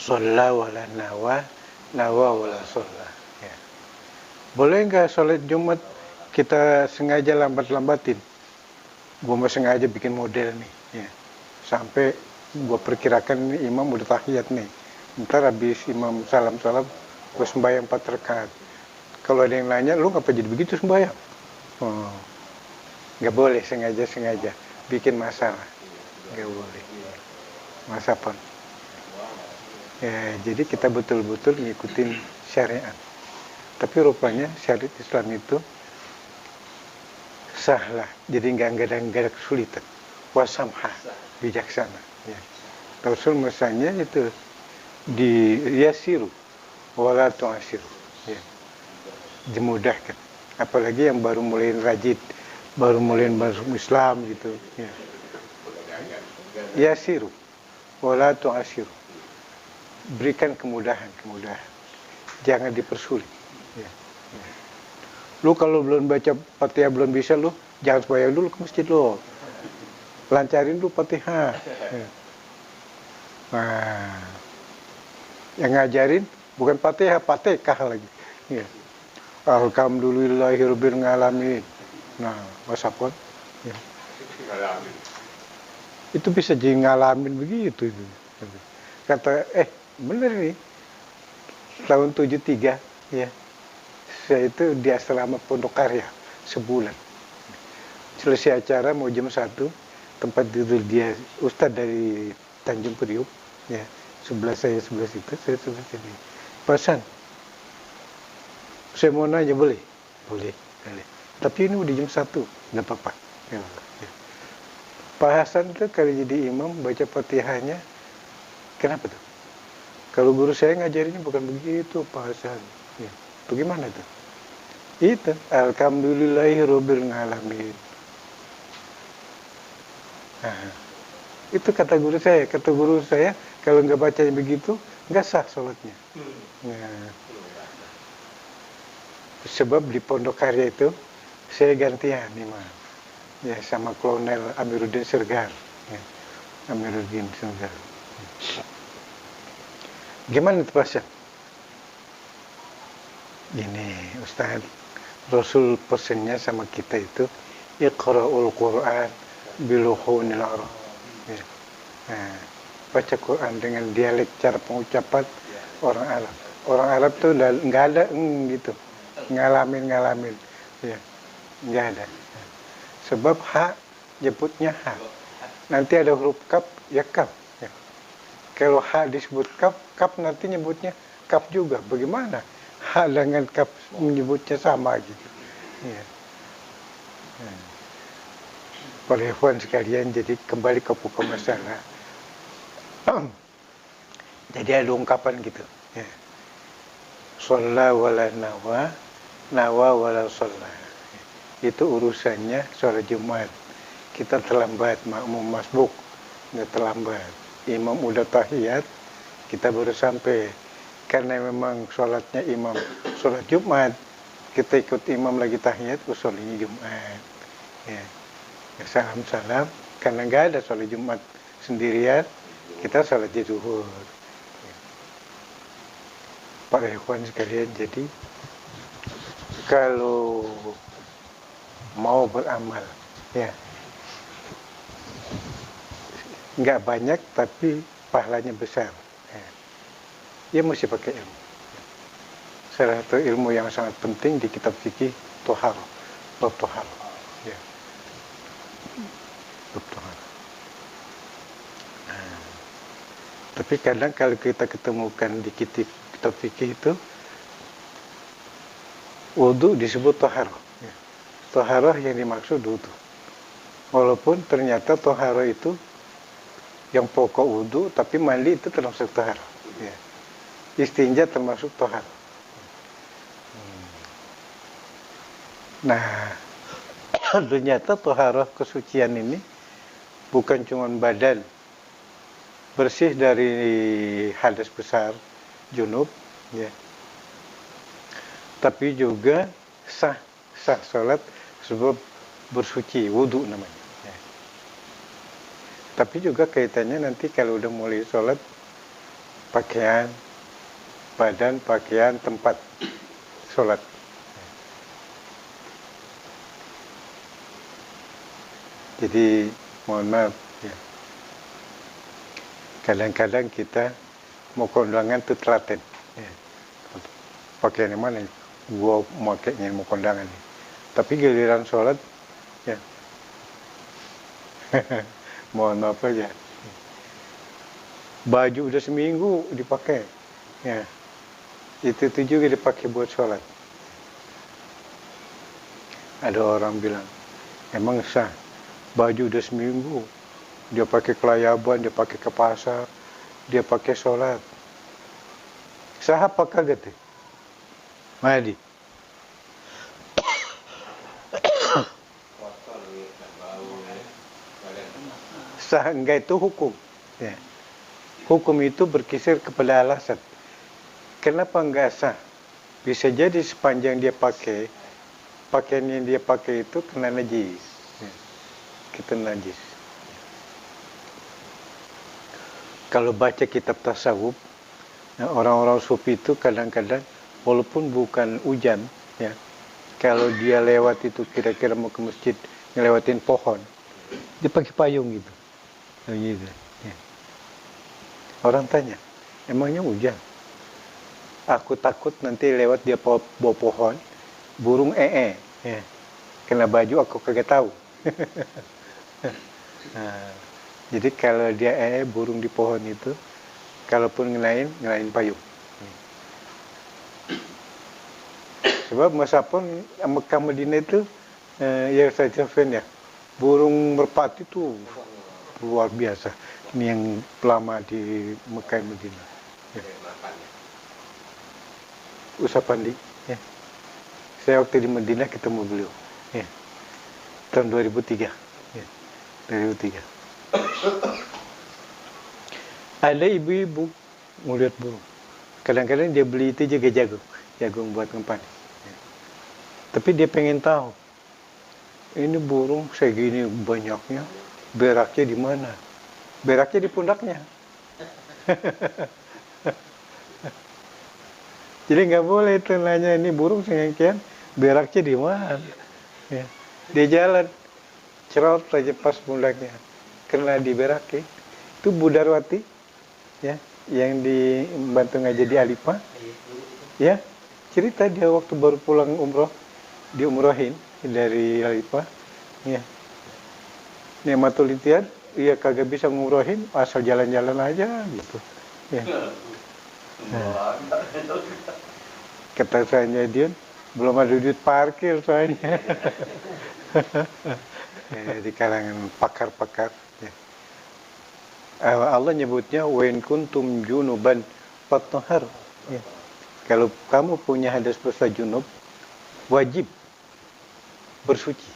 sholla wala nawa wala sholla. Ya. Boleh nggak sholat Jumat kita sengaja lambat-lambatin? Gua mau sengaja bikin model nih. Ya. Sampai gua perkirakan ini imam udah tahiyat nih. Ntar habis imam salam-salam gua sembahyang 4 rakaat. Kalau ada yang nanya, lu ngapa jadi begitu sembahyang? Oh, nggak boleh sengaja bikin masalah. Nggak boleh. Masa pun. Ya, jadi kita betul-betul ngikutin syariat. Tapi rupanya syariat Islam itu sahlah. Jadi nggak ada kesulitan. Wasamha, bijaksana. Ya. Rasul misalnya itu di yasiru wala tu'asiru. Ya. Dimudahkan. Apalagi yang baru mulai rajin, baru mulai masuk Islam gitu. Ya. Yasiru wala tu'asiru. Berikan kemudahan. Jangan dipersulit. Ya. Ya. Lu kalau belum baca Fatihah belum bisa lu, jangan sembahyang dulu ke masjid lu. Lancarin dulu Fatihah. Ya. Nah, yang ngajarin bukan Fatihah, Fatihah lagi. Ya. Alhamdulillahirabbil alamin. Nah, wasapun. Ya. Itu bisa jadi ngalamin begitu itu. Kata bener nih. Tahun 73 ya. Saya itu di asrama Pondok Karya sebulan. Selesai acara mau jam 1, tempat tidur dia Ustadz dari Tanjung Priuk ya. sebelah saya sebelah situ, saya sebelah sini. Pasan, saya mau nanya boleh? Boleh. Tapi ini udah jam 1, nggak apa-apa. Ya. Pak Hasan tuh kalau jadi imam baca Fatihahnya, kenapa tuh? Kalau guru saya ngajarinnya bukan begitu Pak Hasan. Ya. Bagaimana tuh? Itu, alhamdulillahirabbil alamin. Nah, itu kata guru saya. Kata guru saya, kalau nggak bacanya begitu, nggak sah sholatnya. Nah, sebab di Pondok Karya itu, saya gantian imam. Ya, sama Kolonel Amiruddin Sirgar. Ya, Amiruddin Sirgar. Gimana itu Pak? Gini, Ustaz, Rasul pesennya sama kita itu, Iqra'ul Qur'an biluhunil Arab. Ya. Nah, baca Quran dengan dialek cara pengucapan orang Arab. Orang Arab tuh nggak ada gitu, ngalamin, ya, nggak ada. Sebab ha jemputnya ha. Nanti ada huruf kaf, ya kaf. Ya. Kalau ha disebut kaf nanti nyebutnya kaf juga. Bagaimana? Ha dengan kaf menyebutnya sama gitu. Ya. Para ikhwan sekalian, jadi kembali ke pokok masalah. Jadi ada ungkapan gitu. Ya. Shalla wala nawa wala shalla. Itu urusannya sholat Jumat. Kita terlambat, makmum masbuk, nggak terlambat. Imam udah tahiyat, kita baru sampai. Karena memang sholatnya imam sholat Jumat, kita ikut imam lagi tahiyat, sholatnya Jumat. Ya. Salam, karena nggak ada sholat Jumat sendirian, kita sholatnya zuhur. Ya. Para ikhwan sekalian, jadi kalau mau beramal, ya nggak banyak tapi pahalanya besar. Ya mesti pakai ilmu. Salah satu ilmu yang sangat penting di kitab fikih Toharo, bab Toharo. Ya. Bab Toharo. Nah, tapi kadang kalau kita ketemukan di kitab fikih itu, wudu disebut Toharo. Ya. Toharo yang dimaksud wudu. Walaupun ternyata Toharo itu yang pokok wudu, tapi mandi itu termasuk Toharo. Ya. Istinja termasuk Toharo. Nah, ternyata Toharo kesucian ini bukan cuma badan bersih dari hadas besar, junub, ya, tapi juga sah sholat sebab bersuci, wudu namanya. Ya. Tapi juga kaitannya nanti kalau udah mulai sholat, pakaian, badan, pakaian, tempat sholat. Jadi mohon maaf ya. Kadang-kadang kita mau kondangan tuh telaten. Ya. Pakaian yang mana? Gua makainya mau kondangan nih. Tapi giliran sholat, ya. Mohon maaf aja. Baju udah seminggu dipakai. Ya. Itu juga dipakai buat sholat. Ada orang bilang, emang sah? Baju udah seminggu, dia pakai kelayaban, dia pakai ke pasar, dia pakai sholat. Sah apa kagak tuh? Mahdi. Sah enggak itu hukum. Ya. Hukum itu berkisar kepada alasan. Kenapa enggak sah? Bisa jadi sepanjang dia pakai, pakaian yang dia pakai itu kena najis. Ya. Kita najis. Kalau baca kitab tasawuf, nah orang-orang sufi itu kadang-kadang walaupun bukan hujan, ya, kalau dia lewat itu kira-kira mau ke masjid ngelewatin pohon, dia pakai payung gitu. Gitu. Ya. Orang tanya, emangnya hujan? Aku takut nanti lewat dia bawa pohon, burung ya. Kena baju aku kagak tahu. Nah, jadi kalau dia burung di pohon itu, kalaupun ngelain payung. Sebab masa pun Mekah Madinah itu ya saya ya, burung merpati itu luar biasa. Ini yang lama di Mekah Madinah. Ya. Usapandi. Ya. Saya waktu di Madinah ketemu beliau. Ya. Tahun 2003. Ya. 2003. Ada ibu-ibu melihat burung. Kadang-kadang dia beli itu juga jagung buat ngumpan. Ya. Tapi dia pengen tahu, ini burung segini banyaknya, beraknya di mana? Beraknya di pundaknya. Jadi nggak boleh itu nanya, ini burung sekian, beraknya di mana? Ya. Dia jalan, cerot aja pas pundaknya, kena di beraknya. Itu Bu Darwati, ya, yang dibantu ngaji di Alifah, ya, cerita dia waktu baru pulang umroh, diumrohin dari Alifah, ya. Nikmatul Ihtiyar, iya kagak bisa ngumrohin, asal jalan-jalan aja gitu. Ya. Kata saya dia, belum ada duit parkir soalnya. Di kalangan pakar-pakar. Ya. Allah nyebutnya wa in kuntum junuban fatahhar. Ya. Kalau kamu punya hadas dosa junub, wajib bersuci.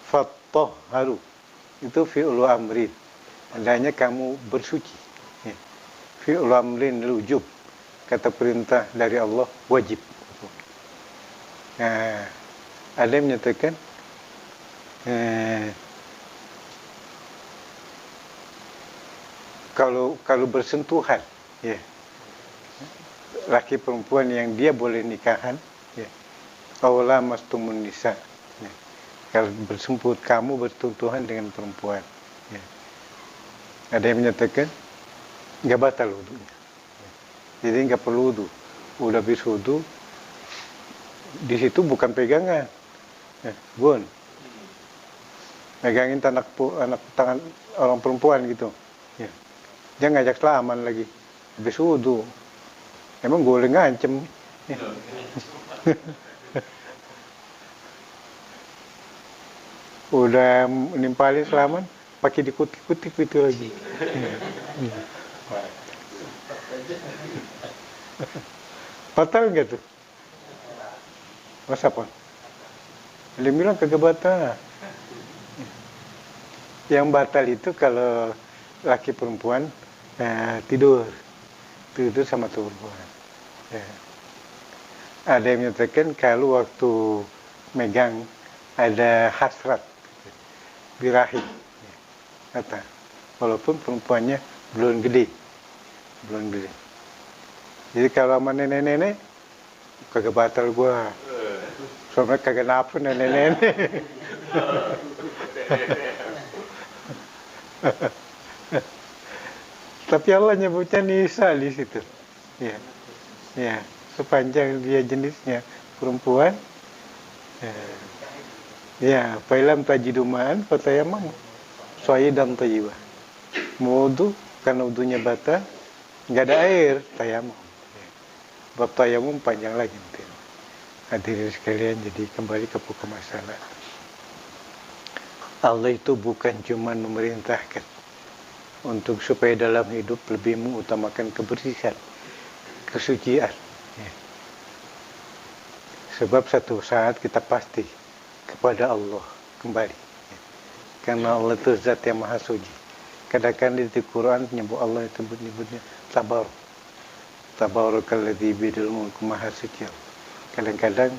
Fatahharu. Itu fi'lu amrin. Hendaknya kamu bersuci. Ya. Fi'lu amrin wujub. Kata perintah dari Allah wajib. Nah, ada yang menyatakan kalau bersentuhan, ya, laki perempuan yang dia boleh nikahan, ya, aula mastumun nisa, ya. Kalau bersemput kamu bersentuhan dengan perempuan, ya. Ada yang menyatakan nggak batal wudunya, ya. Jadi nggak perlu wudu, udah habis wudu, di situ bukan pegangan, ya, bun, megangin anak tangan orang perempuan gitu, ya. Dia ngajak selaman lagi, habis wudu, emang boleh ngancem, ya. Udah nimpalin selaman, pakai dikutip-kutip itu lagi. Batal nggak tuh? Masa apa? Dia bilang kagak batal. Yang batal itu kalau laki perempuan tidur sama perempuan. Ya. Ada yang menyatakan kalau waktu megang ada hasrat birahi, kata, walaupun perempuannya belum gede. Jadi kalau sama nenek-nenek kagak batal gua, soalnya kagak nafsu nenek-nenek. Tapi Allah nyebutnya nisa di situ, ya, ya, sepanjang dia jenisnya perempuan, ya, fa'ilam tajiduman fatayamam soyidan tayyibah. Mau wudu, karena wudunya batal, nggak ada air, tayamum. Bab tayamum panjang lagi nanti. Hadirin sekalian, jadi kembali ke pokok masalah. Allah itu bukan cuma memerintahkan untuk supaya dalam hidup lebih mengutamakan kebersihan, kesucian. Ya. Sebab satu saat kita pasti kepada Allah kembali. Ya. Karena Allah itu zat yang maha suci. Kadang-kadang di Quran nyebut Allah itu nyebutnya tabaruk. Tabarakalladzi biyadihil mulku, maha suci. Kadang-kadang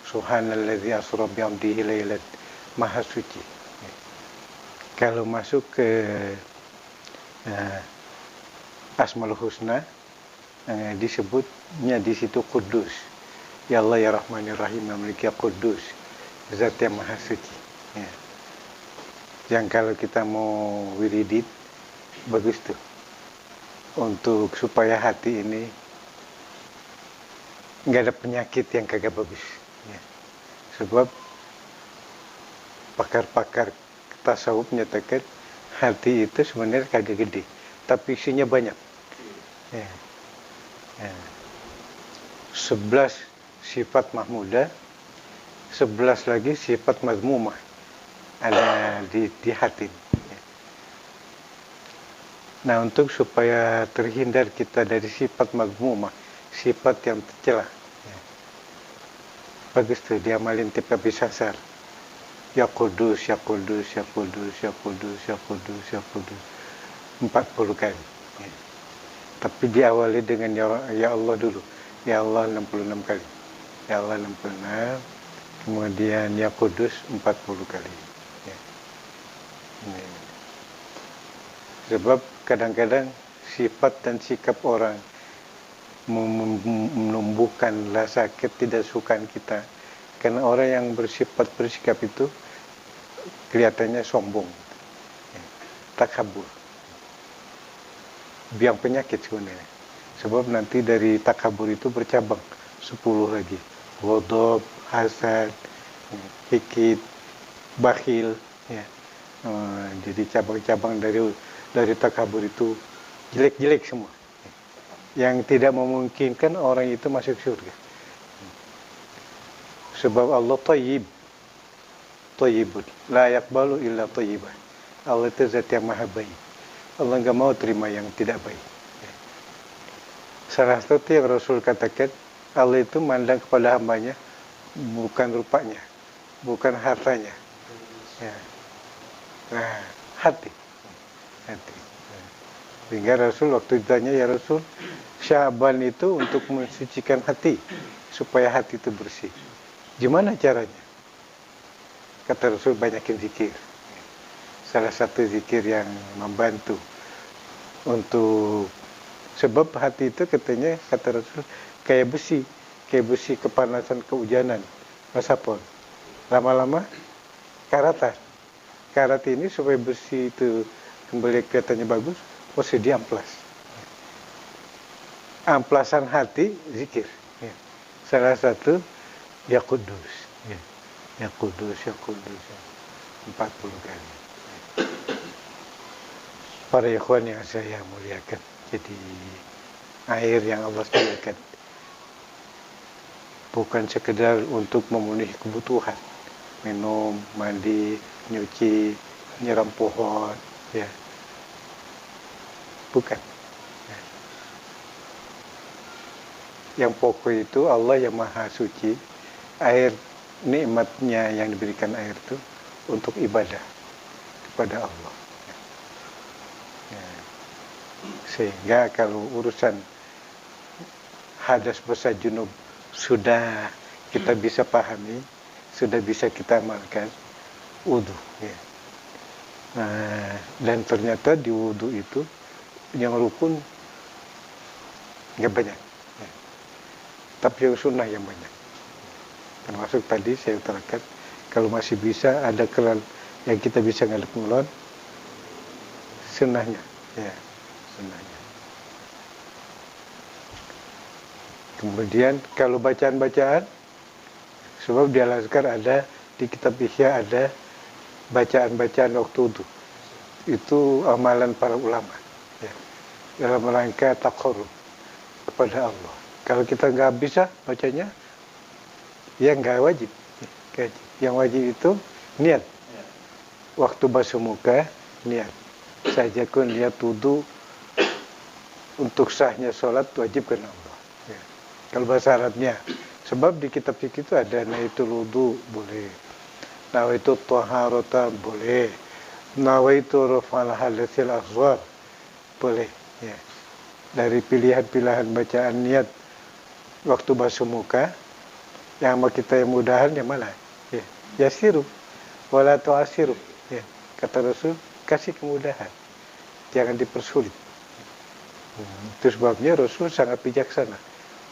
subhanalladzi asra bi 'abdihi lailan, maha suci. Ya. Kalau masuk ke Asmaul Husna, disebutnya di situ Kudus. Ya Allah ya Rahman ya Rahim, memiliki Kudus, zat yang maha suci. Ya. Yang kalau kita mau wiridit, bagus tuh, untuk supaya hati ini nggak ada penyakit yang kagak bagus. Ya. Sebab pakar-pakar tasawuf menyatakan hati itu sebenarnya kagak gede, tapi isinya banyak. Ya. Ya. 11 sifat mahmudah, 11 lagi sifat mazmumah ada di hati. Nah, untuk supaya terhindar kita dari sifat mazmumah, sifat yang tercela, bagus tuh diamalin tiap habis asar. Ya Qudus, ya Qudus, ya Qudus, ya Qudus, ya Qudus, ya Qudus 40 kali. Ya. Tapi diawali dengan ya Allah dulu. Ya Allah 66 kali. Ya Allah 66. Kemudian ya Qudus 40 kali. Ya. Ini. Sebab kadang-kadang sifat dan sikap orang menumbuhkan rasa ketidaksukaan kita. Karena orang yang bersifat bersikap itu kelihatannya sombong, takabur, biang penyakit sebenarnya. Sebab nanti dari takabur itu bercabang 10 lagi, ghadab, hasad, hikid, bakhil, ya. Jadi cabang-cabang dari takabur itu jelek-jelek semua, yang tidak memungkinkan orang itu masuk surga. Sebab Allah Tayyib, Tayyibun, la yaqbalu illa tayyibah. Allah itu zat yang maha baik. Allah enggak mau terima yang tidak baik. Salah satu yang Rasul katakan, Allah itu mandang kepada hambanya bukan rupanya, bukan hartanya. Ya. Nah, hati. Sehingga Rasul waktu ditanya, ya Rasul, Syaban itu untuk mensucikan hati, supaya hati itu bersih. Gimana caranya? Kata Rasul, banyakin zikir. Salah satu zikir yang membantu untuk, sebab hati itu katanya, kata Rasul, kayak besi kepanasan kehujanan, masapol. Lama-lama karatan. Karat ini supaya besi itu kembali kelihatannya bagus, mesti diamplas. Amplasan hati, zikir. Ya. Salah satu, ya Qudus. Ya. Ya Qudus, ya Qudus. 40 kali. Para ikhwan yang saya muliakan. Jadi, air yang Allah sediakan bukan sekedar untuk memenuhi kebutuhan. Minum, mandi, nyuci, nyiram pohon, ya. Bukan. Yang pokok itu Allah yang maha suci. Air, nikmatnya yang diberikan air itu untuk ibadah kepada Allah. Ya. Sehingga kalau urusan hadas besar junub sudah kita bisa pahami, sudah bisa kita amalkan, wudu. Ya. Nah, dan ternyata di wudu itu yang rukun nggak banyak. Tapi yang sunnah yang banyak. Termasuk tadi saya utarakan, kalau masih bisa ada kelan yang kita bisa ngadep ngulon, sunnahnya, ya, sunnahnya. Kemudian kalau bacaan-bacaan, sebab di Al-Azkar ada, di kitab Ihya ada bacaan-bacaan waktu wudu. Itu amalan para ulama, ya, dalam rangka taqarrub kepada Allah. Kalau kita nggak bisa bacanya, ya nggak wajib. Yang wajib itu niat. Waktu basuh muka, niat. Saja kun niat wudu untuk sahnya sholat wajib karena Allah. Ya. Kalau bahasa Arabnya, sebab di kitab fikih itu ada nawaitul wudu boleh, nawaitul taharata boleh, nawaitul rafa'al hadatsil asghar boleh. Ya. Dari pilihan-pilihan bacaan niat waktu basuh muka, yang sama kita yang mudahan yang mana? Ya, yasiru wala tu'asiru. Ya, kata Rasul, kasih kemudahan, jangan dipersulit. Itu sebabnya Rasul sangat bijaksana.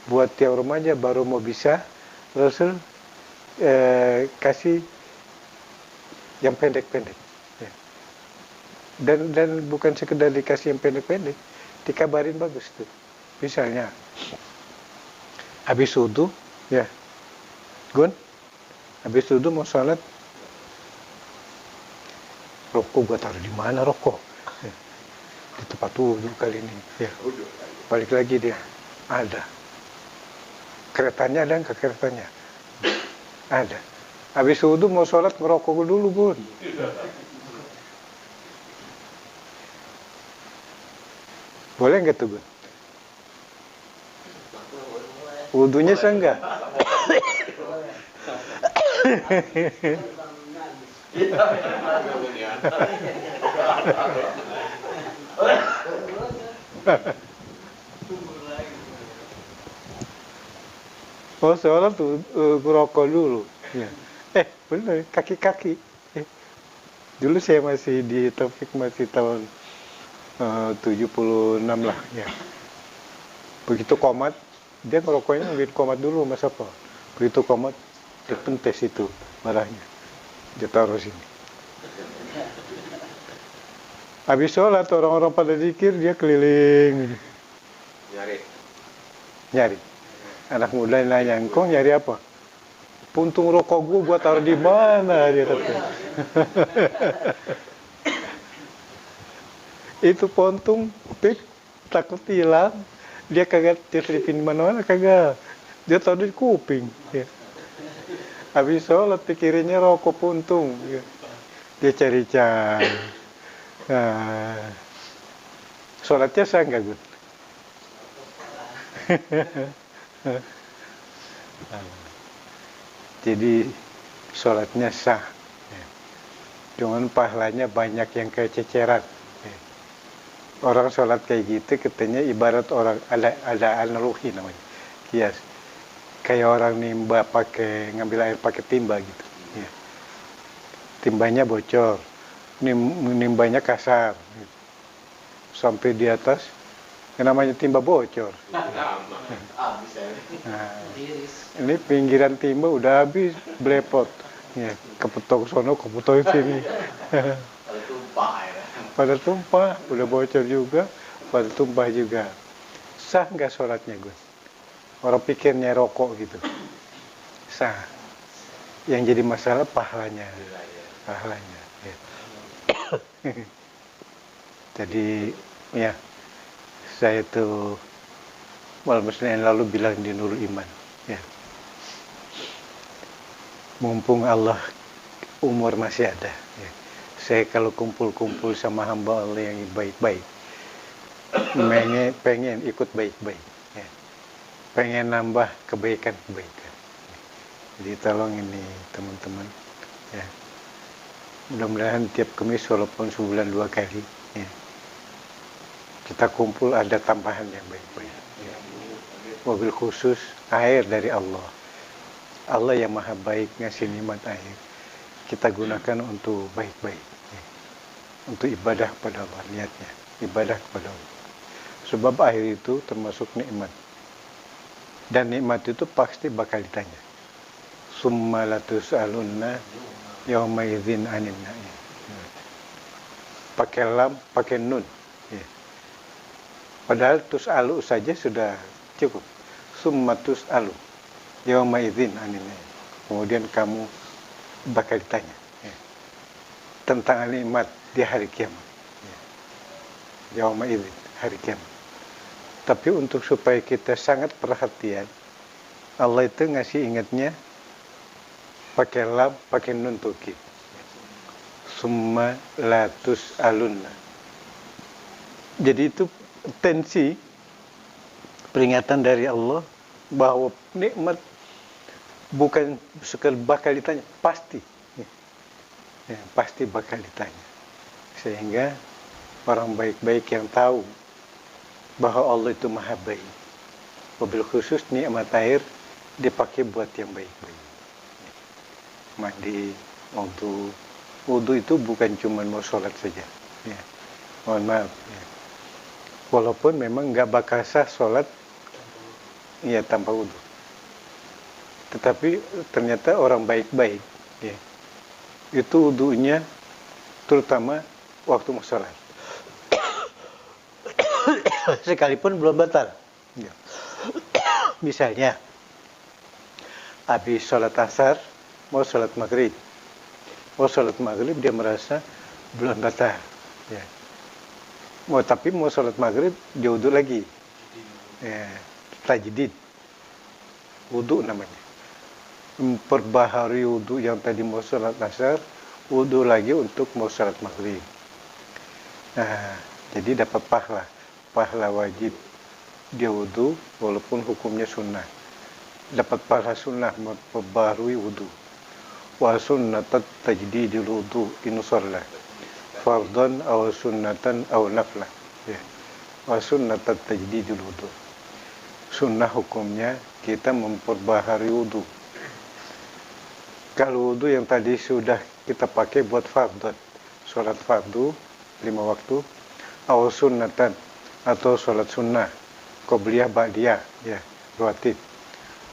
Buat yang remaja baru mau bisa, Rasul kasih yang pendek-pendek. Ya. Dan bukan sekedar dikasih yang pendek-pendek, dikabarin bagus tuh. Misalnya habis wudu, ya, Gun, habis wudu mau sholat, Rokok gua taruh di mana rokok? Ya, di tempat wudhu kali ini. Ya. Balik lagi dia, ada. Keretanya ada nggak keretanya? Ada. Habis wudhu mau sholat ngerokok dulu, Gun. Boleh nggak tuh, Gun? Wudhunya sah nggak? Oh, sholat tuh ngerokok dulu. Ya. Bener, kaki-kaki. Dulu saya masih di Taufik, masih tahun 76 lah ya. Begitu komat, dia ngerokoknya ngambil komat dulu Mas apa. Begitu komat, dia pentes itu barangnya. Dia taruh sini. Habis sholat orang-orang pada zikir, dia keliling. Nyari. Anak muda nanya, "Engkau nyari apa?" "Puntung rokok gua taruh di mana?" dia kata. Itu puntung, takut hilang. Dia kagak diselipin di mana-mana, kagak. Dia taruh di kuping. Ya. Habis sholat pikirinnya rokok puntung. Ya. Dia cari-cari. Nah, sholatnya sah nggak, Gun? Jadi sholatnya sah, cuman pahalanya banyak yang kececeran. Orang sholat kayak gitu katanya ibarat orang ada analogi namanya, kias, kayak orang nimba ngambil air pakai timba gitu. Ya. Timbanya bocor, nimbanya kasar, gitu. Sampai di atas. Yang namanya timba bocor. Nah, ini pinggiran timba udah habis blepot. Ya, kepetok sono, kepetok sini. Pada tumpah, udah bocor juga, pada tumpah juga. Sah nggak sholatnya, Gus? Orang pikirnya rokok gitu. Sah. Yang jadi masalah pahalanya. Ya. Jadi, ya. Saya itu malam Senin lalu bilang di Nurul Iman, ya. Mumpung Allah umur masih ada, ya. Saya kalau kumpul-kumpul sama hamba Allah yang baik-baik, pengen ikut baik-baik, ya. Pengen nambah kebaikan-kebaikan. Jadi tolong ini teman-teman, ya. Mudah-mudahan tiap Kamis walaupun sebulan 2 kali, ya. Kita kumpul ada tambahan yang baik-baik. Ya. Mobil khusus air dari Allah. Allah yang maha baik ngasih nikmat air. Kita gunakan untuk baik-baik. Ya. Untuk ibadah kepada Allah niatnya. Ibadah kepada Allah. Sebab air itu termasuk nikmat. Dan nikmat itu pasti bakal ditanya. Summa latus'alunna yauma idzin 'anil na'im. Pakai lam, pakai nun. Ya. Padahal tus'alu saja sudah cukup. Summa tus'alu yauma idzin 'anil na'im. Kemudian kamu bakal ditanya, ya, tentang nikmat di hari kiamat. Ya. Yauma idzin, hari kiamat. Tapi untuk supaya kita sangat perhatian, Allah itu ngasih ingatnya pakai lam, pakai nun taukid. Summa la tus'alunna. Jadi itu tensi peringatan dari Allah bahwa nikmat bukan sekali bakal ditanya, pasti, ya, pasti bakal ditanya. Sehingga orang baik-baik yang tahu bahwa Allah itu maha baik, mobil khusus nikmat air dipakai buat yang baik-baik. Mandi, wudu itu bukan cuma mau sholat saja. Ya. Mohon maaf. Ya. Walaupun memang nggak bakal sah sholat ya tanpa wudu. Tetapi ternyata orang baik-baik, ya, itu wudunya terutama waktu mau sholat. Sekalipun belum batal. Ya. Misalnya, habis sholat asar, mau sholat maghrib. Mau sholat maghrib dia merasa belum batal. Ya. Tapi mau sholat maghrib dia wudhu lagi. Ya. Tajdid. Wudhu namanya. Memperbaharui wudhu yang tadi mau sholat asar, wudhu lagi untuk mau sholat maghrib. Nah, jadi dapat pahala wajib dia wudhu walaupun hukumnya sunnah. Dapat pahala sunnah memperbaharui wudhu. Wa sunnatat tajdidil wudhu in shalla fardhan aw sunnatan aw naflah. Ya. Wa sunnatat tajdidil wudhu. Sunnah hukumnya kita memperbaharui wudhu. Kalau wudhu yang tadi sudah kita pakai buat fardhan, sholat fardu 5 waktu, aw sunnatan atau sholat sunnah, qobliyah ba'diyah, ya, rawatib,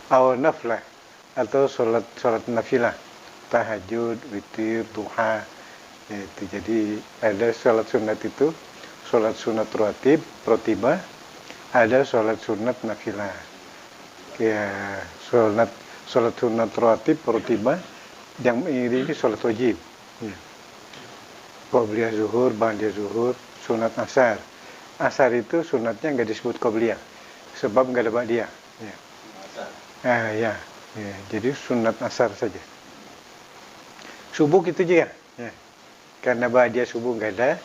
aw naflah atau sholat nafilah, tahajud, witir, duha, itu. Jadi ada sholat sunat itu, sholat sunat rawatib, rotibah, ada sholat sunat nafilah, ya, sholat sunat rawatib, rotibah yang mengiringi sholat wajib, ya. Qobliyah zuhur, ba'diyah zuhur, sunat asar. Asar itu sunatnya nggak disebut qobliyah, sebab nggak ada ba'diyah. Ya. Ya. Jadi sunat asar saja. Subuh gitu juga. Ya. Karena ba'diyah subuh nggak ada,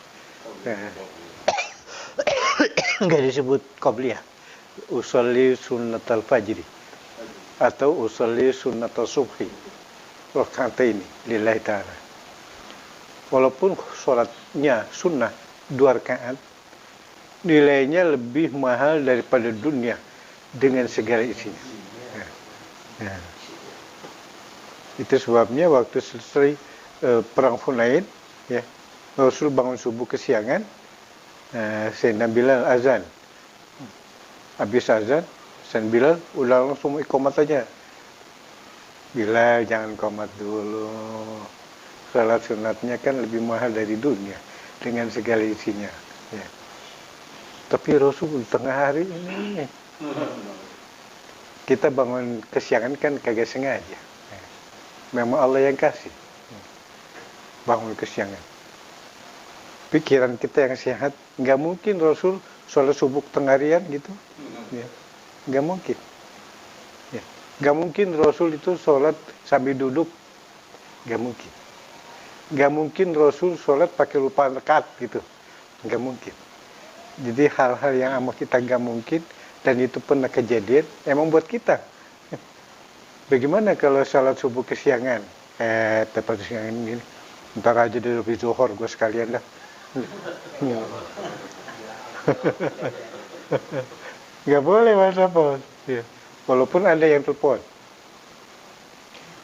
nggak disebut qobliyah. Usolli sunat al-fajri atau usolli sunat al-subhi. Rakaat ini lillahi ta'ala. Walaupun sholatnya sunnah 2 rakaat, nilainya lebih mahal daripada dunia dengan segala isinya. Ya. Itu sebabnya waktu selesai perang Hunain, ya, Rasul bangun subuh kesiangan, Sayyidina Bilal azan. Habis azan, Sayyidina Bilal udah langsung iqamat aja. Bilal jangan qomat dulu. Salat sunatnya kan lebih mahal dari dunia dengan segala isinya. Ya. Tapi Rasul tengah hari ini kita bangun kesiangan kan kagak sengaja. Ya. Memang Allah yang kasih bangun kesiangan. Pikiran kita yang sehat, nggak mungkin Rasul sholat subuh tengah harian gitu. Ya. Nggak mungkin. Ya. Nggak mungkin Rasul itu sholat sambil duduk. Nggak mungkin. Nggak mungkin Rasul sholat pakai lupa rakaat gitu, nggak mungkin. Jadi hal-hal yang sama kita nggak mungkin, dan itu pernah kejadian, emang buat kita. Bagaimana kalau sholat subuh kesiangan? Tepat kesiangan ini, ntar aja di lebih zuhur gue sekalian dah. Nggak boleh Mas telepon. Ya. Walaupun ada yang telepon.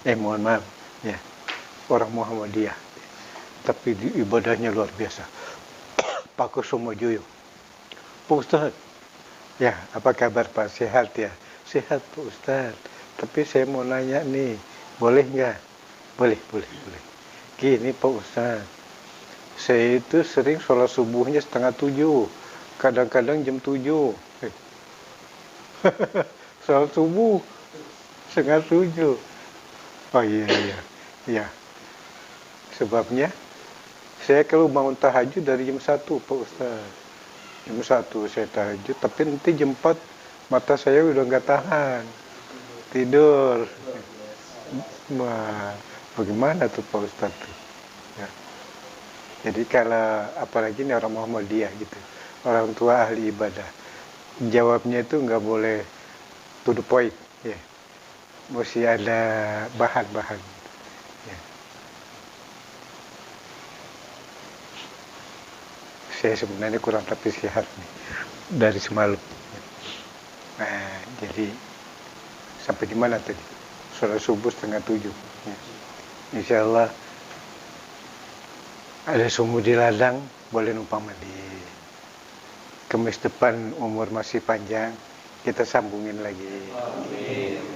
Mohon maaf, ya, orang Muhammadiyah. Tapi ibadahnya luar biasa. Pak Kusumojoyo. Pak Ustaz, ya, apa kabar Pak? Sehat ya? Sehat Pak Ustaz. Tapi saya mau nanya nih, boleh nggak? Boleh. Gini Pak Ustaz, saya itu sering sholat subuhnya 6:30, kadang-kadang jam 7. Sholat subuh 6:30. Oh iya. Sebabnya saya kalau bangun tahajud dari jam 1 Pak Ustaz. Jam 1 saya tahajud, tapi nanti jam 4 mata saya udah nggak tahan. Tidur. Wah, bagaimana tuh Pak Ustaz tuh? Ya. Jadi kalau apalagi ini orang Muhammadiyah gitu, orang tua ahli ibadah, jawabnya itu nggak boleh to the point, ya. Mesti ada bahan-bahan. Ya. Saya sebenarnya kurang tapi sehat nih dari semalam. Nah, jadi sampai di mana tadi? Sholat subuh 6:30. Ya. Insya Allah ada sumur di ladang, boleh numpang mandi. Kemis depan umur masih panjang, kita sambungin lagi. Amin.